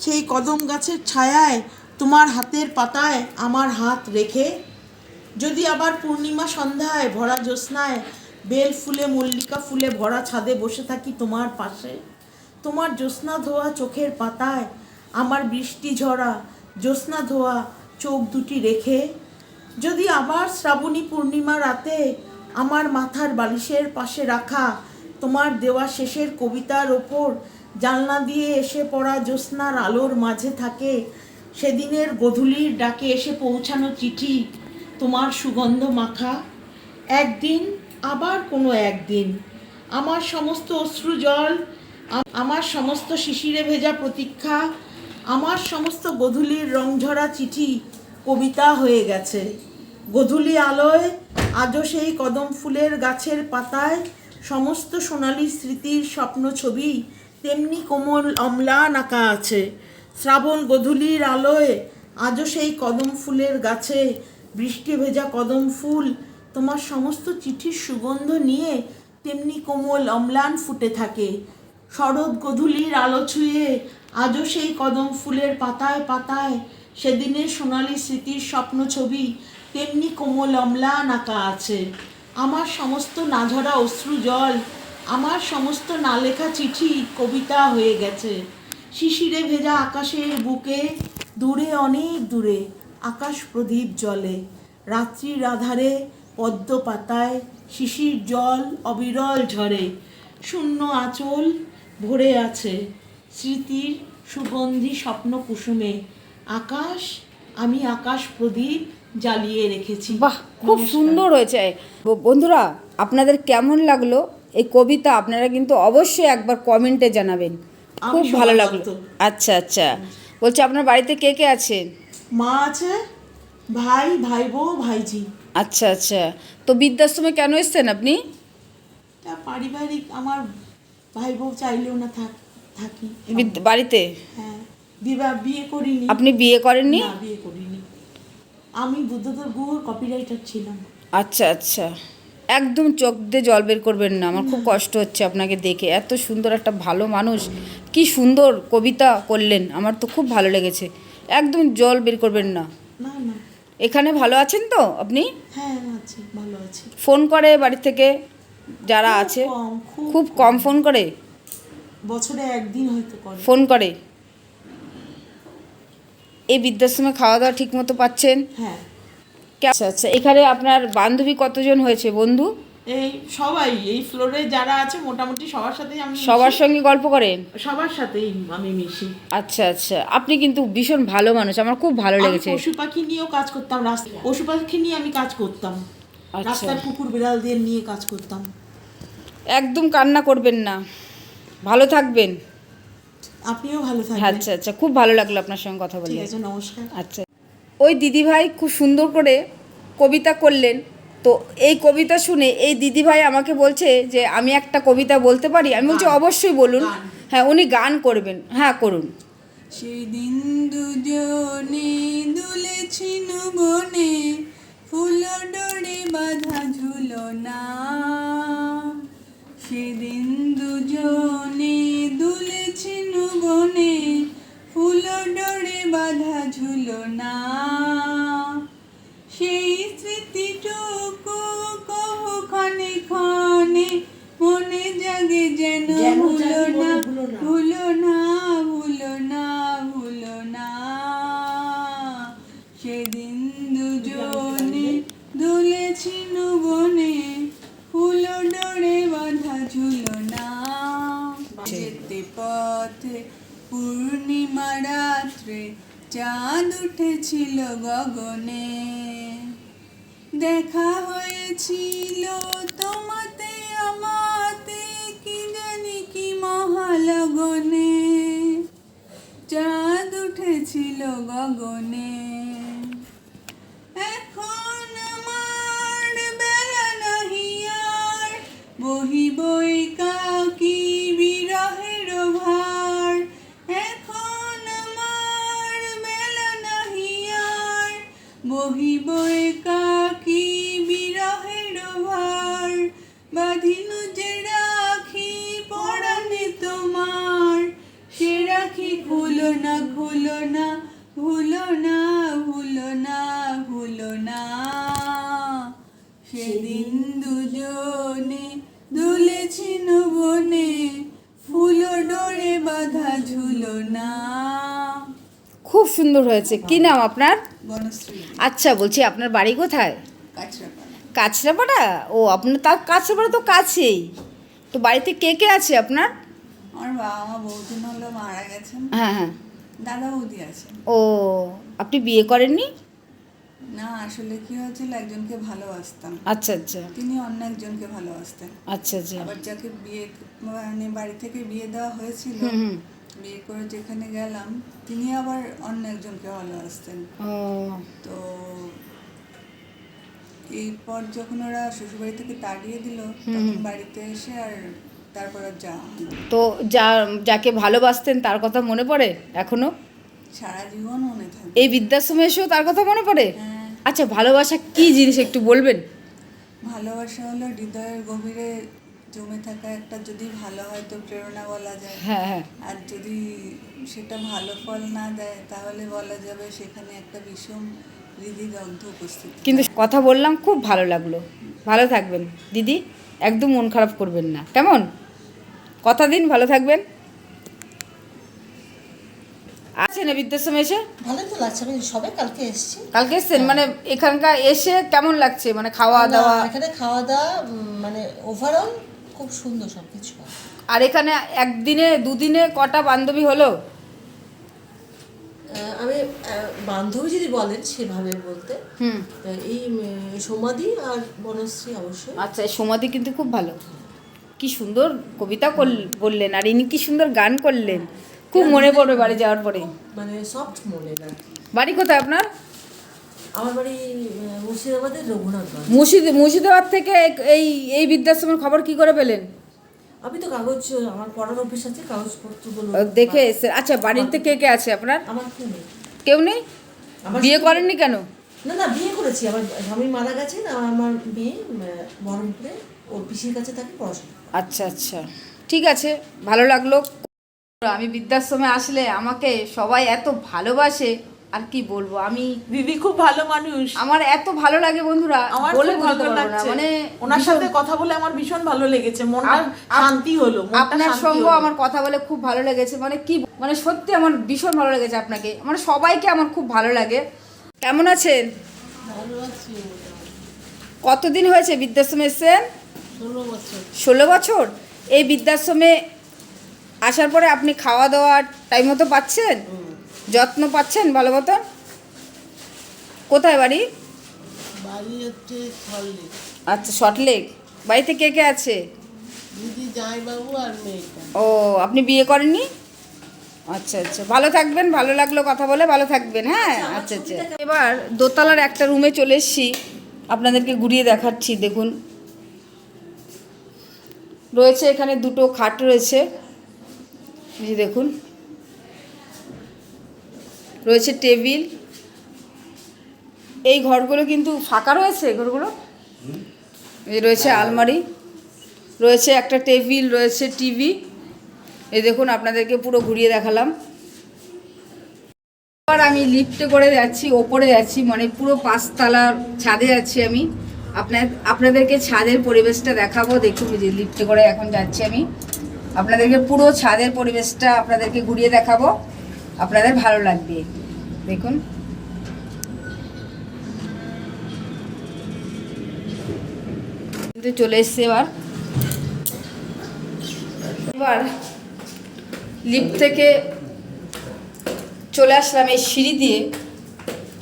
সেই কদম গাছের ছায়ায় তোমার হাতের পাতায় আমার হাত রেখে, যদি আবার পূর্ণিমা সন্ধ্যায় ভরা জ্যোৎস্নায় বেল ফুলে মল্লিকা ফুলে ভরা ছাদে বসে থাকি তোমার পাশে, তোমার জ্যোৎস্না ধোয়া চোখের পাতায় আমার বৃষ্টি ঝরা জ্যোৎস্না ধোয়া চোখ দুটি রেখে, যদি আবার শ্রাবণী পূর্ণিমা রাতে আমার মাথার বালিশের পাশে রাখা তোমার দেওয়া শেষের কবিতার ওপর জানলা দিয়ে এসে পড়া জ্যোৎস্নার আলোর মাঝে থাকে সেদিনের গধূলির ডাকে এসে পৌঁছানো চিঠি তোমার সুগন্ধ মাখা। একদিন, আবার কোনো একদিন আমার সমস্ত অশ্রু জল, আমার সমস্ত শিশিরে ভেজা প্রতীক্ষা, আমার সমস্ত গধূলির রংঝরা চিঠি কবিতা হয়ে গেছে। গধূলি আলোয় আজও সেই কদম ফুলের গাছের পাতায় সমস্ত সোনালি স্মৃতির স্বপ্ন ছবি তেমনি কোমল অম্লান আঁকা আছে। শ্রাবণ গধূলির আলোয় আজও সেই কদম ফুলের গাছে বৃষ্টি ভেজা কদম ফুল তোমার সমস্ত চিঠির সুগন্ধ নিয়ে তেমনি কোমল অম্লান ফুটে থাকে। শরৎ গধূলির আলো ছুঁয়ে আজও সেই কদম ফুলের পাতায় পাতায় সেদিনের সোনালি স্মৃতির স্বপ্ন ছবি তেমনি কোমল অম্লান আঁকা আছে। আমার সমস্ত নাঝরা অশ্রু জল, আমার সমস্ত না লেখা চিঠি কবিতা হয়ে গেছে। শিশিরে ভেজা আকাশের বুকে দূরে অনেক দূরে আকাশ প্রদীপ জ্বলে। রাত্রির আধারে পদ্ম পাতায় শিশির জল অবিরল ঝরে। শূন্য আঁচল ভরে আছে স্মৃতির সুগন্ধি স্বপ্ন কুসুমে আকাশ, আমি আকাশ প্রদীপ জ্বালিয়ে রেখেছি। বাহ, খুব সুন্দর হয়েছে। বন্ধুরা, আপনাদের কেমন লাগলো এই কবিতা আপনারা কিন্তু অবশ্যই একবার কমেন্টে জানাবেন। খুব আমি ভালো সবার লাগলো। মতো। আচ্ছা আচ্ছা, বলছি আপনার বাড়িতে কে কে আছেন? মা আছে, ভাই, ভাইবো, ভাইজি। আচ্ছা আচ্ছা, তো বৃদ্ধাশ্রমে কেন এসছেন আপনি? তা পারিবারিক, আমার ভাই বউ চাইলেও না থাকি। বাড়িতে হ্যাঁ, বিয়ে করিনি। আপনি বিয়ে করেননি? না, বিয়ে করিনি। আমি বুদ্ধদেব গুহর কপিরাইটার ছিলাম। আচ্ছা আচ্ছা, একদম চোখ দিয়ে জল বের করবেন না, আমার খুব কষ্ট হচ্ছে আপনাকে দেখে। এত সুন্দর একটা ভালো মানুষ, কি সুন্দর কবিতা করলেন, আমার তো খুব ভালো লেগেছে। একদম জল বের করবেন না। না না, এখানে ভালো আছেন তো আপনি? হ্যাঁ আছি, ভালো আছি। ফোন করে বাড়ি থেকে যারা খুব আছে? কম, খুব কম ফোন করে? বছরে একদিন হয়তো করে। ফোন করে। এই বৃদ্ধাশ্রমে খাওয়া দাওয়া ঠিক মতো পাচ্ছেন? হ্যাঁ, আচ্ছা আচ্ছা, এখানে আপনার বান্ধবী কতজন হয়েছে, বন্ধু? এই সবাই এই ফ্লোরে যারা আছে মোটামুটি সবার সাথেই আমি সবার মিশি। সঙ্গে গল্প করেন? সবার সাথেই আমি মিশি। আচ্ছা আচ্ছা, আপনি কিন্তু ভীষণ ভালো মানুষ, আমার খুব ভালো আমি লেগেছে। পশু পাখি নিয়েও কাজ করতাম, রাস্তায় পশু পাখি নিয়ে আমি কাজ করতাম। আচ্ছা। রাস্তার কুকুর বিড়ালদের নিয়ে কাজ করতাম। একদম কান্না করবেন না, ভালো থাকবেন। আপনিও ভালো থাকবেন। আচ্ছা আচ্ছা, খুব ভালো লাগলো আপনার সঙ্গে কথা বলে। ঠিক আছে, নমস্কার। আচ্ছা, ওই দিদিভাই খুব সুন্দর করে কবিতা করলেন। তো এই কবিতা শুনে এই দিদিভাই আমাকে বলছে যে আমি একটা কবিতা বলতে পারি। আমি বলছি অবশ্যই বলুন। গান। হ্যাঁ, উনি গান করবেন। হ্যাঁ, করুন। সেদিন দুজনে দুলেছিল বনে, ফুল ডোরে বাঁধা ঝুলনা। সেদিন দুজনে দুলেছিল বনে, ফুল ডোরে বাঁধা ঝুলনা। সেই স্মৃতিটুকু কহু ক্ষণে ক্ষণে, মনে জাগে যেন ভুলো না, ভুলো না, ভুলো না, ভুলো না। সেদিন দুজনে দুলেছিল বনে, ফুল ডোরে বাঁধা ঝুলনা। যেতে পথে পূর্ণিমা রাত্রে চাঁদ উঠেছিল গগনে। দেখা হয়েছিল তোমাতে আমাতে, কি জানি কি মহালগনে। চাঁদ উঠেছিল গগনে। এখন আমার বেলা নাহি আর, বহিব একাকী বিরহের ভার। এখন আমার বেলা নাহি আর, বহিব একাকী বিরহের ভার। বাঁধিনু যে রাখি পরাণে তোমার, সে রাখি খুলো না, খুলো না, ভুলো না, ভুলো না, ভুলো না। সেদিন দুজনে দুলেছিল বনে, ফুল ডোরে বাঁধা ঝুলনা। খুব সুন্দর হয়েছে। কি নাম আপনার? বনশ্রী, আচ্ছা, বলছি আপনার বাড়ি কোথায়? কাছড়াপাড়া। কাছড়াপাড়া? ও, আপনার তার কাছড়াপাড়া তো কাছেই। তো বাড়িতে কে কে আছে আপনার? আমার বাবা মা বহুদিন হলো মারা গেছেন। হ্যাঁ হ্যাঁ। দাদা বৌদি আছেন। ও, আপনি বিয়ে করেননি? না, আসলে কি হয়েছিল, একজনকে ভালোবাসতাম, আচ্ছা আচ্ছা তিনি অন্য একজনকে ভালোবাসতেন। আচ্ছা আচ্ছা। আবার যাকে বিয়ে মানে বাড়ি থেকে বিয়ে দেওয়া হয়েছিল, বিয়ে করে যেখানে গেলাম তিনি আবার অন্য একজনকে ভালোবাসতেন। ও, তো এরপর যখন ওরা শ্বশুরবাড়ি থেকে তাড়িয়ে দিল, তখন বাড়িতে এসে আর তারপর আর যাওয়া হলো। তো যাকে ভালোবাসতেন তার কথা মনে পড়ে এখনো? সারা জীবন মনে থাকে। এই বৃদ্ধাশ্রমে এসেও তার কথা মনে পড়ে? হ্যাঁ। আচ্ছা, ভালোবাসা কি জিনিস একটু বলবেন? ভালোবাসা হলো হৃদয়ের গভীরে জমে থাকা একটা, যদি ভালো হয় তো প্রেরণা বলা যায়। হ্যাঁ হ্যাঁ। আর যদি সেটা ভালো ফল না দেয়, তাহলে বলা যাবে সেখানে একটা বিষম হৃদিদগ্ধ উপস্থিত। কিন্তু কথা বললাম, খুব ভালো লাগলো। ভালো থাকবেন দিদি, একদম মন খারাপ করবেন না, কেমন? কথা দিন ভালো থাকবেন। আছে না বৃদ্ধাশ্রমে এসে? ভালোই তো লাগছে, আমি সবে কালকে এসেছি। কালকে এসছেন? মানে এখানকার এসে কেমন লাগছে, মানে খাওয়া দাওয়া? এখানে খাওয়া দাওয়া মানে ওভারঅল খুব সুন্দর সব কিছু। আর এখানে একদিনে দুদিনে কটা বান্ধবী হলো? আমি বান্ধবী যদি বলেন সেভাবে বলতে হুম এই সমাধি আর বনশ্রী অবশ্যই। আচ্ছা, এই সমাধি কিন্তু খুব ভালো। কি সুন্দর কবিতা বললেন, আর ইনি কি সুন্দর গান করলেন, খুব মনে পড়বে বাড়ি যাওয়ার পরে। মানে সফট মনে না। বাড়ি কোথায় আপনার? আমার বাড়ি মুর্শিদাবাদের রঘুনাথগঞ্জ। মুর্শিদাবাদ থেকে এই এই বৃদ্ধাশ্রমের খবর কি করে পেলেন? আমি তো কাগজ, আমার পড়ার অভ্যেস আছে, কাগজপত্রগুলো দেখে এসে। আচ্ছা, বাড়িতে কে কে আছে আপনার? আমার কেউ নেই। কেউ নেই? আমার বিয়ে করেননি কেন? না না, বিয়ে করেছি, আমার স্বামী মারা গেছেন, আর আমার মেয়ে বহরমপুরে ওর পিসির কাছে থাকে পড়াশোনা। আচ্ছা আচ্ছা, ঠিক আছে, ভালো লাগলো। আমি বৃদ্ধাশ্রমে আসলে আমাকে সবাই এত ভালোবাসে, আর কি বলবো। আমি দিদি খুব ভালো মানুষ, আমার এত ভালো লাগে বন্ধুরা, আমার বলে খুব বোঝাতে ভালো পারবো না। লাগছে। মানে ওনার ভীষণ- সাথে কথা বলে আমার ভীষণ ভালো লেগেছে, মনটা শান্তি হলো, মনটা আপনার শান্তি সঙ্গে হলো। আমার কথা বলে খুব ভালো লেগেছে। মানে কি, মানে সত্যি আমার ভীষণ ভালো লেগেছে আপনাকে, মানে সবাইকে আমার খুব ভালো লাগে। কেমন আছেন? কতদিন হয়েছে বৃদ্ধাশ্রমে এসেছেন? 16 বছর। এই বৃদ্ধাশ্রমে আসার পরে আপনি খাওয়া দাওয়া টাইম মতো পাচ্ছেন, যত্ন পাচ্ছেন ভালো মতো? কোথায় বাড়ি? বাড়ি হচ্ছে সল্লে। আচ্ছা, সল্টলেক। বাড়িতে কে কে আছে? দিদি, জামাইবাবু আর মেয়েটা। ও, আপনি বিয়ে করেননি? আচ্ছা আচ্ছা, ভালো থাকবেন, ভালো লাগলো কথা বলে, ভালো থাকবেন। হ্যাঁ, আচ্ছা আচ্ছা। এবার দোতলার একটা রুমে চলে এসেছি, আপনাদেরকে ঘুরিয়ে দেখাচ্ছি। দেখুন, রয়েছে এখানে দুটো খাট রয়েছে, এই যে দেখুন, রয়েছে টেবিল। এই ঘরগুলো কিন্তু ফাঁকা রয়েছে, ঘরগুলো। এই রয়েছে আলমারি, রয়েছে একটা টেবিল, রয়েছে টিভি। এই দেখুন, আপনাদেরকে পুরো ঘুরিয়ে দেখালাম। এবার আমি লিফটে করে যাচ্ছি, ওপরে যাচ্ছি, মানে পুরো 5 তলার ছাদে যাচ্ছি আমি। আপনাদেরকে ছাদের পরিবেশটা দেখাবো। দেখুন, যে লিফটে করে এখন যাচ্ছি আমি, আপনাদেরকে পুরো ছাদের পরিবেশটা আপনাদেরকে ঘুরিয়ে দেখাবো, আপনাদের ভালো লাগবে। দেখুন, চলে এসছে। এবার লিফট থেকে চলে আসলাম, এই সিঁড়ি দিয়ে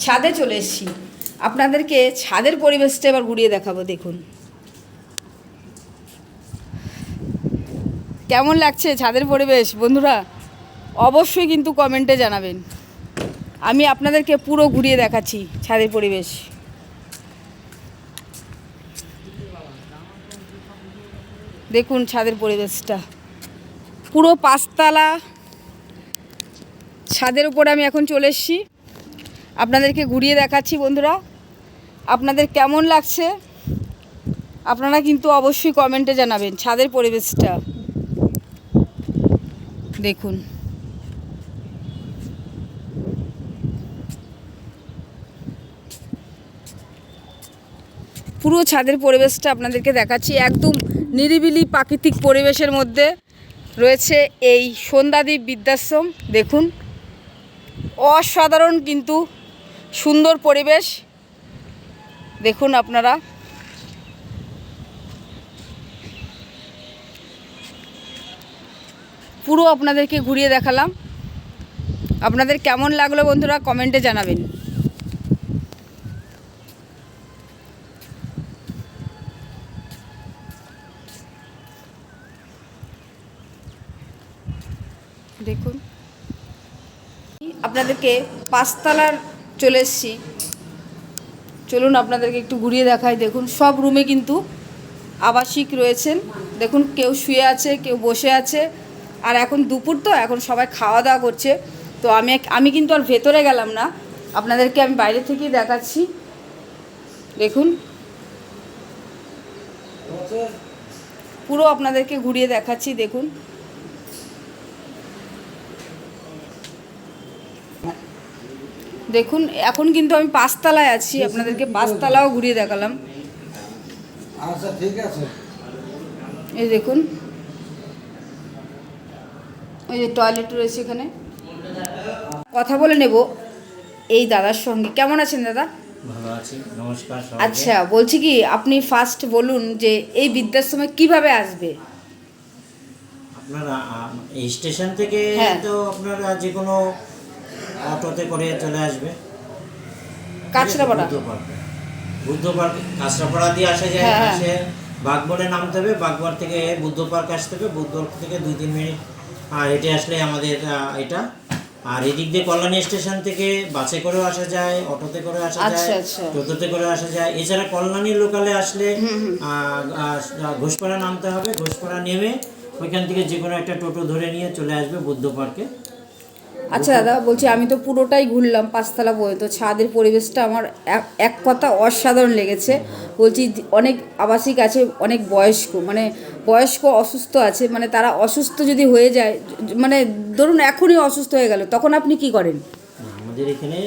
ছাদে চলে এসেছি। আপনাদেরকে ছাদের পরিবেশটা এবার ঘুরিয়ে দেখাবো। দেখুন, কেমন লাগছে ছাদের পরিবেশ বন্ধুরা? অবশ্যই কিন্তু কমেন্টে জানাবেন। আমি আপনাদেরকে পুরো ঘুরিয়ে দেখাচ্ছি ছাদের পরিবেশ। দেখুন ছাদের পরিবেশটা, পুরো 5 তলা ছাদের উপরে আমি এখন চলে এসেছি, আপনাদেরকে ঘুরিয়ে দেখাচ্ছি। বন্ধুরা, আপনাদের কেমন লাগছে আপনারা কিন্তু অবশ্যই কমেন্টে জানাবেন ছাদের পরিবেশটা। দেখুন, পুরো ছাদের পরিবেশটা আপনাদেরকে দেখাচ্ছি। একদম নিরিবিলি প্রাকৃতিক পরিবেশের মধ্যে রয়েছে এই সন্ধ্যাদ্বীপ বৃদ্ধাশ্রম। দেখুন, অসাধারণ কিন্তু সুন্দর পরিবেশ। দেখুন আপনারা, পুরো আপনাদেরকে ঘুরিয়ে দেখালাম। আপনাদের কেমন লাগলো বন্ধুরা কমেন্টে জানাবেন। দেখুন, আপনাদেরকে 5 তলার চলে এসেছি, চলুন আপনাদেরকে একটু ঘুরিয়ে দেখাই। দেখুন, সব রুমে কিন্তু আবাসিক রয়েছেন। দেখুন, কেউ শুয়ে আছে, কেউ বসে আছে, আর এখন দুপুর তো, এখন সবাই খাওয়া দাওয়া করছে। তো আমি কিন্তু আর ভেতরে গেলাম না, আপনাদেরকে আমি বাইরে থেকেই দেখাচ্ছি। দেখুন, পুরো আপনাদেরকে ঘুরিয়ে দেখাচ্ছি। দেখুন, দেখুন, এখন কিন্তু আমি 5 তলায় আছি, আপনাদেরকে 5 তলাও ঘুরিয়ে দেখালাম। আচ্ছা, ঠিক আছে। এই দেখুন, ওই যে টয়লেট রয়েছে এখানে। কথা বলে নেব এই দাদার সঙ্গে। কেমন আছেন দাদা? ভালো আছি, নমস্কার। আচ্ছা, বলছি কি, আপনি ফার্স্ট বলুন যে এই বৃদ্ধাশ্রমে কিভাবে আসবে? আপনারা এই স্টেশন থেকে হ্যাঁ। তো আপনারা যে কোনো অটোতে করে চলে আসবে কাঁচরাপাড়া। বুদ্ধ পার্ক কাঁচরাপাড়া দিয়ে আসা যায়, হ্যাঁ, হ্যাঁ। আসে বাগবনে নামতে হবে, বাগবন থেকে বুদ্ধ পার্ক আসতে হবে, বুদ্ধ পার্ক থেকে 2-3 মিনিট হেঁটে আসলে আমাদের এটা। আর এদিক দিয়ে কল্যাণী স্টেশন থেকে বাসে করেও আসা যায়, অটোতে করে আসা আচ্ছা, যায়, আচ্ছা। টোটোতে করে আসা যায়। এছাড়া কল্যাণী লোকালে আসলে ঘোষপাড়া নামতে হবে, ঘোষপাড়া নেমে ওইখান থেকে যে কোনো একটা টোটো ধরে নিয়ে চলে আসবে বুদ্ধ পার্কে। আচ্ছা দাদা, বলছি আমি তো পুরোটাই ঘুরলাম 5 তলা পর্যন্ত, ছাদের পরিবেশটা আমার এক কথা অসাধারণ লেগেছে। বলছি অনেক আবাসিক আছে, অনেক বয়স্ক অসুস্থ আছে, মানে তারা অসুস্থ যদি হয়ে যায়, মানে ধরুন এখনই অসুস্থ হয়ে গেল, তখন আপনি কি করেন? আমাদের এখানে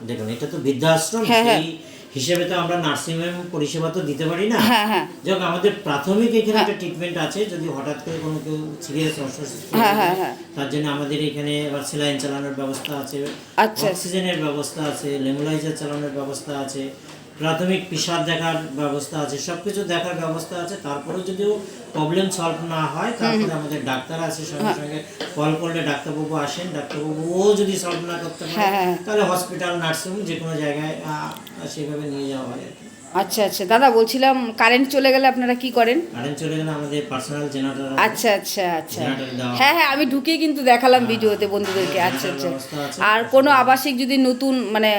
দেখুন, এটা তো বৃদ্ধাশ্রম, হ্যাঁ, হ্যাঁ। সেই হিসেবে তো আমরা নার্সিংহোম পরিষেবা তো দিতে পারি না। হ্যাঁ, হ্যাঁ। যাক, আমাদের প্রাথমিক এখানে একটা ট্রিটমেন্ট আছে, যদি হঠাৎ করে কোনো কেউ সিরিয়াস অসুস্থ হ্যাঁ, হয়, হ্যাঁ। তার জন্য আমাদের এখানে আবার স্যালাইন চালানোর ব্যবস্থা আছে, আচ্ছা। অক্সিজেনের ব্যবস্থা আছে, নেবুলাইজার চালানোর ব্যবস্থা আছে, প্রাথমিক পেশাব দেখার ব্যবস্থা আছে, সব কিছু দেখার ব্যবস্থা আছে। তারপরেও যদিও প্রবলেম সলভ না হয়, তারপরে আমাদের ডাক্তার আছে, সঙ্গে সঙ্গে কল করলে ডাক্তারবাবু আসেন, ডাক্তারবাবুও যদি সলভ না করতে পারে তাহলে হসপিটাল, নার্সিংহোম যে কোনো জায়গায় সেভাবে নিয়ে যাওয়া হয় আর কি। আচ্ছা আচ্ছা দাদা, বলছিলাম কারেন্ট চলে গেলে আপনারা কি করেন? কারেন্ট চলে গেলে আমাদের পার্সোনাল জেনারেটর আচ্ছা আচ্ছা আচ্ছা, হ্যাঁ হ্যাঁ, আমি ঢুকে কিন্তু দেখালাম ভিডিওতে বন্ধুদেরকে। আচ্ছা আচ্ছা। আর কোনো আবাসিক যদি নতুন মানে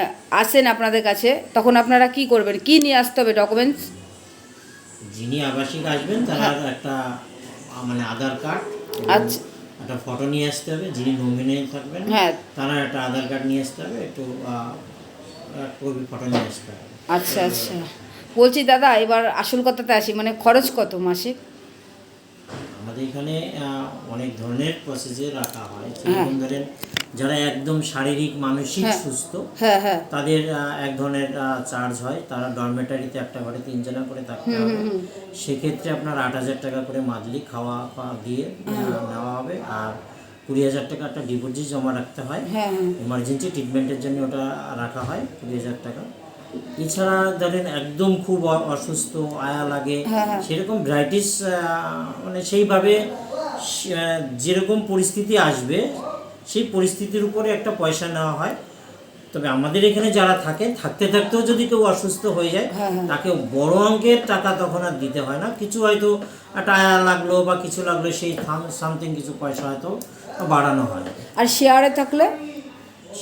আসেন আপনাদের কাছে, তখন আপনারা কি করবেন, কি নিয়ে আসতে হবে ডকুমেন্টস? যিনি আবাসিক আসবেন তার একটা মানে আধার কার্ড, আচ্ছা। একটা ফটো নিয়ে আসতে হবে। যিনি নমিনি থাকবেন হ্যাঁ। তারা একটা আধার কার্ড নিয়ে আসতে হবে, একটু কপি ফটো নিয়ে আসতে হবে। আচ্ছা আচ্ছা। বলছি দাদা, এবার আসল কথাতে আসি, মানে খরচ কত মাসে? আমাদের এখানে অনেক ধরনের প্রসেসে রাখা হয়। যেমন ধরেন, যারা একদম শারীরিক মানসিক সুস্থ, হ্যাঁ হ্যাঁ। তাদের এক ধরনের চার্জ হয়। তারা ডরমেটারিতে একটা ঘরে 3 জনা করে থাকতে হবে। সেক্ষেত্রে আপনার 8,000 টাকা করে মান্থলি খাওয়া দিয়ে নেওয়া হবে। আর 20,000 টাকা একটা ডিপোজিট জমা রাখতে হয়। এমার্জেন্সি ট্রিটমেন্টের জন্য ওটা রাখা হয় 20,000 টাকা। এছাড়া ধরেন একদম খুব অসুস্থ, আয়া লাগে, সেরকম ব্রাইটিস মানে সেইভাবে যেরকম পরিস্থিতি আসবে সেই পরিস্থিতির উপরে একটা পয়সা নেওয়া হয়। তবে আমাদের এখানে যারা থাকতে থাকতেও যদি কেউ অসুস্থ হয়ে যায়, তাকে বড় অঙ্কের টাকা তখন আর দিতে হয় না। কিছু হয়তো একটা আয়া লাগলো বা কিছু লাগলো, সেই সামথিং কিছু পয়সা হয়তো বাড়ানো হয়। আর শেয়ারে থাকলে?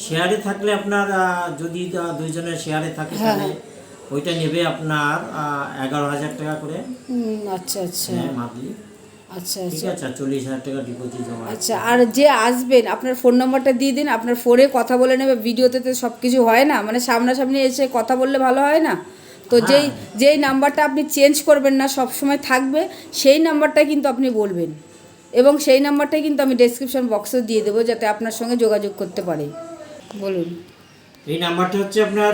শেয়ারে থাকলে আপনার যদি 2 জনের শেয়ারে থাকে তাহলে ওইটা নেবে আপনার 11,000 টাকা করে। আচ্ছা আচ্ছা মান্থলি। আচ্ছা ঠিক আচ্ছা আছে, 40,000 টাকা ডিপোজিট জমা। আচ্ছা। আর যে আসবেন, আপনার ফোন নাম্বারটা দিয়ে দিন, আপনার ফোনে কথা বলে নেবে। ভিডিওতে তো সব কিছু হয় না, মানে সামনাসামনি এসে কথা বললে ভালো হয় না তো। যেই নাম্বারটা আপনি চেঞ্জ করবেন না, সব সময় থাকবে, সেই নাম্বারটাই কিন্তু আপনি বলবেন, এবং সেই নাম্বারটাই কিন্তু আমি ডেসক্রিপশন বক্সে দিয়ে দেবো, যাতে আপনার সঙ্গে যোগাযোগ করতে পারে। বলুন। এই নাম্বারটা হচ্ছে আপনার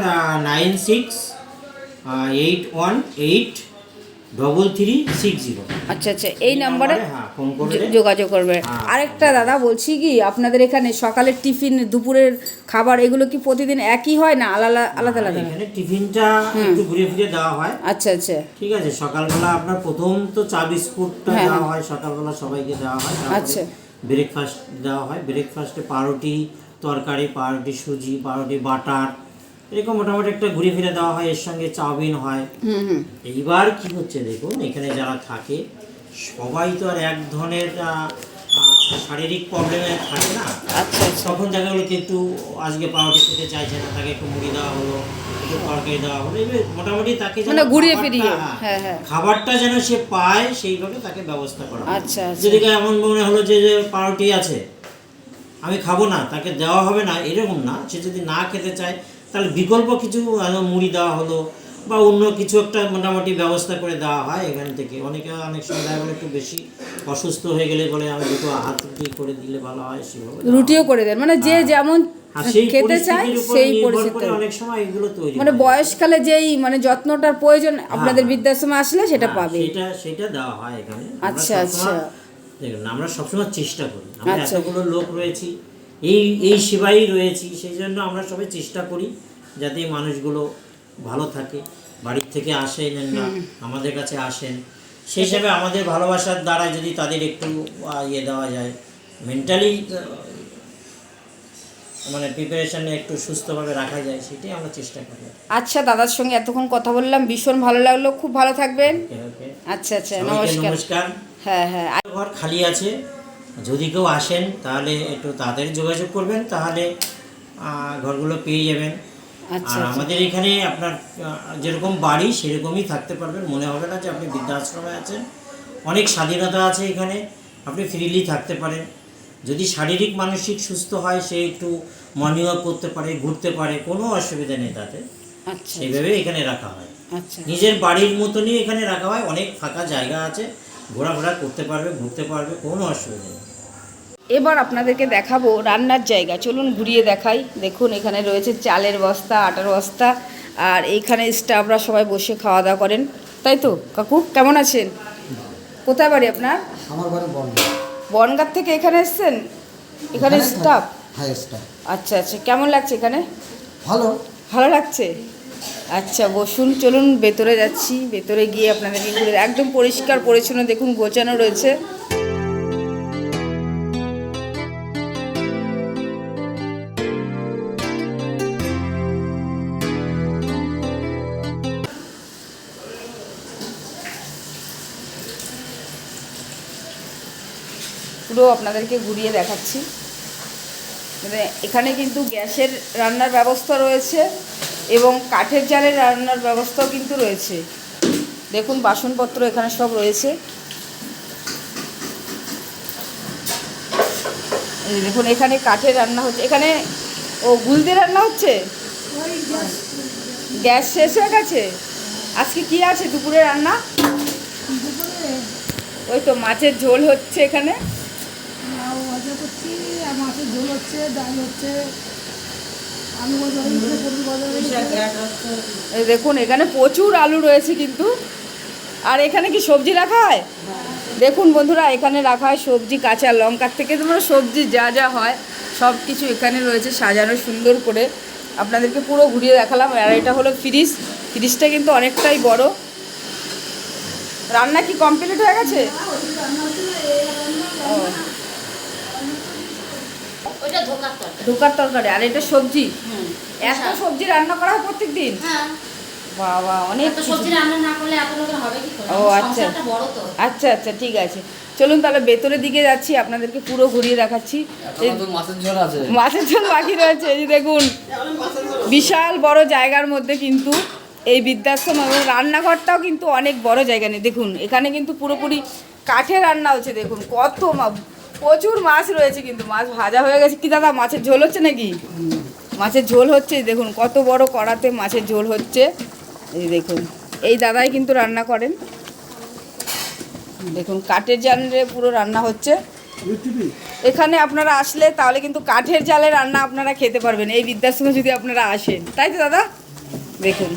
96818360। আচ্ছা আচ্ছা, এই নাম্বারে ফোন করলে যোগাযোগ করবে। আরেকটা দাদা, বলছি কি, আপনাদের এখানে সকালের টিফিন, দুপুরের খাবার, এগুলো কি প্রতিদিন একই হয় না আলাদা আলাদা? এখানে টিফিনটা একটু ঘুরে ফিরে দেওয়া হয়। আচ্ছা আচ্ছা। ঠিক আছে, সকালবেলা আপনার প্রথম তো চা বিস্কুটটা দেওয়া হয়, সকালবেলা সবাইকে দেওয়া হয়। আচ্ছা। ব্রেকফাস্ট দেওয়া হয়। ব্রেকফাস্টে পাউরুটি তরকারি, পাউরুটি সুজি, পাউরুটি বাটার, এরকম মোটামুটি একটা ঘুরে ফিরে দেওয়া হয়। এর সঙ্গে চাউমিন হয়। এইবার কি হচ্ছে দেখুন, এখানে যারা থাকে সবাই তো আর এক ধরনের শারীরিক প্রবলেমে থাকে না। আচ্ছা। তখন দেখা গেলো কি একটু আজকে পাউরুটি খেতে চাইছে না, তাকে একটু মুড়ি দেওয়া হলো, একটু তরকারি দেওয়া হলো। মোটামুটি তাকে ঘুরিয়ে ফিরিয়ে খাবারটা যেন সে পায় সেইভাবে তাকে ব্যবস্থা করা। আচ্ছা। যদি এমন মনে হলো যে পাউরুটি আছে, আমি খাবো না, তাকে দেওয়া হবে না, এরকম না। সে যদি না খেতে চায় তাহলে বিকল্প কিছু মুড়ি দেওয়া হলো বা অন্য কিছু একটা মোটামুটি ব্যবস্থা করে দেওয়া হয় এখান থেকে। অনেক সময় দেখা গেলো একটু বেশি অসুস্থ হয়ে গেলে বলে আমি দুটো হাত রুটি করে দিলে ভালো হয়, সেভাবে রুটিও করে দেন, মানে যে যেমন খেতে চায় সেই পরিস্থিতি। অনেক সময় এগুলো তৈরি মানে বয়সকালে যেই মানে যত্নটার প্রয়োজন আপনাদের বৃদ্ধাশ্রমে আসলে সেটা পাবে। সেটা দেওয়া হয় এখানে। আচ্ছা আচ্ছা। দেখুন, আমরা সবসময় চেষ্টা করি, আমরা এতগুলো লোক রয়েছি, এই সেবাই রয়েছি, সেই জন্য আমরা সবাই চেষ্টা করি যাতে মানুষগুলো ভালো থাকে। বাড়ির থেকে আসেন না, আমাদের কাছে আসেন, সেই হিসাবে আমাদের ভালোবাসার দ্বারা যদি তাদের একটু দেওয়া যায়, মেন্টালি মানে প্রিপারেশনে একটু সুস্থভাবে রাখা যায় সেটাই আমরা চেষ্টা করি। আচ্ছা, দাদার সঙ্গে এতক্ষণ কথা বললাম, ভীষণ ভালো লাগলো, খুব ভালো থাকবেন। ওকে, আচ্ছা আচ্ছা, সবাইকে নমস্কার। নমস্কার। হ্যাঁ হ্যাঁ, ঘর খালি আছে, যদি কেউ আসেন তাহলে একটু তাড়াতাড়ি যোগাযোগ করবেন, তাহলে ঘরগুলো পেয়ে যাবেন। আচ্ছা আর আমাদের এখানে আপনার যেরকম বাড়ি সেরকমই থাকতে পারবেন, মনে হবে না যে আপনি বৃদ্ধাশ্রমে আছেন। অনেক স্বাধীনতা আছে এখানে, আপনি ফ্রিলি থাকতে পারেন। যদি শারীরিক মানসিক সুস্থ হয়, সে একটু মর্নিং ওয়াক করতে পারে, ঘুরতে পারে, কোনো অসুবিধা নেই তাতে। আচ্ছা সেইভাবে এখানে রাখা হয়, আচ্ছা নিজের বাড়ির মতনই এখানে রাখা হয়। অনেক ফাঁকা জায়গা আছে, ঘোরাফেরা করতে পারবে, ঘুরতে পারবে, কোনো অসুবিধা নেই। এবার আপনাদেরকে দেখাবো রান্নার জায়গা, চলুন ঘুরিয়ে দেখাই। দেখুন এখানে রয়েছে চালের বস্তা, আটার বস্তা, আর এইখানে স্টাফরা সবাই বসে খাওয়া দাওয়া করেন, তাই তো? কাকু কেমন আছেন? কোথায় বাড়ি আপনার? আমার বাড়ি বনগাঁ থেকে এখানে এসছেন? এখানে স্টাফ? হ্যাঁ, স্টাফ। আচ্ছা আচ্ছা, কেমন লাগছে এখানে? ভালো। ভালো লাগছে। আচ্ছা বসুন, চলুন ভেতরে যাচ্ছি। ভেতরে গিয়ে আপনাদেরকে ঘুরে, একদম পরিষ্কার পরিচ্ছন্ন, দেখুন গোছানো রয়েছে। পুরো আপনাদেরকে ঘুরিয়ে দেখাচ্ছি। মানে এখানে কিন্তু গ্যাসের রান্নার ব্যবস্থা রয়েছে এবং কাঠের জালের রান্নার ব্যবস্থাও কিন্তু রয়েছে। দেখুন বাসনপত্র এখানে সব রয়েছে। এই দেখুন এখানে কাঠের রান্না হচ্ছে, এখানে গুল দিয়ে রান্না হচ্ছে। গ্যাস শেষ হয়ে গেছে। আজকে কি আছে দুপুরে রান্না? ওই তো মাছের ঝোল হচ্ছে এখানে, লাউ ভাজা করছি, আর মাছের ঝোল হচ্ছে, ডাল হচ্ছে, আলু ভাজা হচ্ছে, পটল ভাজা হচ্ছে। এই দেখুন এখানে প্রচুর আলু রয়েছে কিন্তু। আর এখানে কি সবজি রাখা হয়? দেখুন বন্ধুরা, এখানে রাখা হয় সবজি, কাঁচা লঙ্কার থেকে তোমরা সবজি যা যা হয় সব কিছু এখানে রয়েছে সাজানো সুন্দর করে। আপনাদেরকে পুরো ঘুরিয়ে দেখালাম। আর এটা হলো ফ্রিজ, ফ্রিজটা কিন্তু অনেকটাই বড়। রান্না কি কমপ্লিট হয়ে গেছে? ও, ঢোকার তরকারি। আর এটা সবজি? এত সবজি রান্না করা হয় প্রত্যেক দিন? বাবা, অনেক সবজি রান্না না করলে এত লোকের হবে কি করে? ও আচ্ছা আচ্ছা আচ্ছা, ঠিক আছে। চলুন তাহলে ভেতরের দিকে যাচ্ছি, আপনাদেরকে পুরো ঘুরিয়ে দেখাচ্ছি। মাছের ঝোল আছে, মাছের ঝোল বাকি রয়েছে। এই যে দেখুন বিশাল বড় জায়গার মধ্যে কিন্তু এই বৃদ্ধাশ্রম, এবং রান্নাঘরটাও কিন্তু অনেক বড় জায়গা নেই। দেখুন এখানে কিন্তু পুরোপুরি কাঠে রান্না হচ্ছে। দেখুন কত প্রচুর মাছ রয়েছে, কিন্তু মাছ ভাজা হয়ে গেছে। কি দাদা, মাছের ঝোল হচ্ছে নাকি? মাছের ঝোল হচ্ছে। দেখুন কত বড় কড়াতে মাছের ঝোল হচ্ছে। এই দেখুন এই দাদাই কিন্তু রান্না করেন। দেখুন কাঠের জালে পুরো রান্না হচ্ছে। এখানে আপনারা আসলে তাহলে কিন্তু কাঠের জালে রান্না আপনারা খেতে পারবেন এই বৃদ্ধাশ্রমে যদি আপনারা আসেন, তাই তো দাদা? দেখুন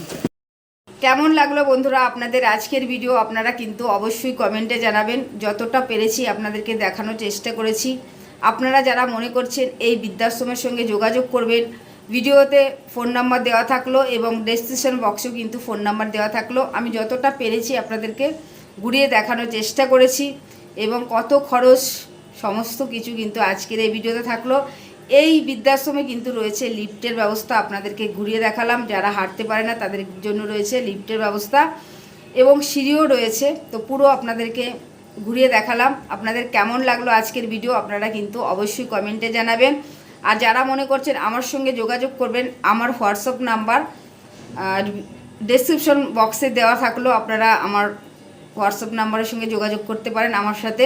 কেমন লাগলো বন্ধুরা আপনাদের আজকের ভিডিও, আপনারা কিন্তু অবশ্যই কমেন্টে জানাবেন। যতটা পেরেছি আপনাদেরকে দেখানোর চেষ্টা করেছি। আপনারা যারা মনে করছেন এই বৃদ্ধাশ্রমের সঙ্গে যোগাযোগ করবেন, ভিডিওতে ফোন নাম্বার দেওয়া থাকলো এবং ডেসক্রিপশন বক্সেও কিন্তু ফোন নাম্বার দেওয়া থাকলো। আমি যতটা পেরেছি আপনাদেরকে ঘুরিয়ে দেখানোর চেষ্টা করেছি এবং কত খরচ সমস্ত কিছু কিন্তু আজকের এই ভিডিওতে থাকলো। এই বৃদ্ধাশ্রমে কিন্তু রয়েছে লিফটের ব্যবস্থা, আপনাদেরকে ঘুরিয়ে দেখালাম। যারা হাঁটতে পারে না তাদের জন্য রয়েছে লিফটের ব্যবস্থা এবং সিঁড়িও রয়েছে। তো পুরো আপনাদেরকে ঘুরিয়ে দেখালাম। আপনাদের কেমন লাগলো আজকের ভিডিও আপনারা কিন্তু অবশ্যই কমেন্টে জানাবেন। আর যারা মনে করছেন আমার সঙ্গে যোগাযোগ করবেন, আমার হোয়াটসঅ্যাপ নাম্বার আর ডেসক্রিপশন বক্সে দেওয়া থাকলো, আপনারা আমার হোয়াটসঅ্যাপ নাম্বারের সঙ্গে যোগাযোগ করতে পারেন আমার সাথে।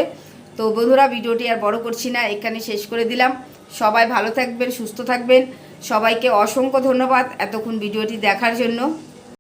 তো বন্ধুরা ভিডিওটি আর বড় করছি না, এখানে শেষ করে দিলাম। সবাই ভালো থাকবেন, সুস্থ থাকবেন। সবাইকে অসংখ্য ধন্যবাদ এতক্ষণ ভিডিওটি দেখার জন্য।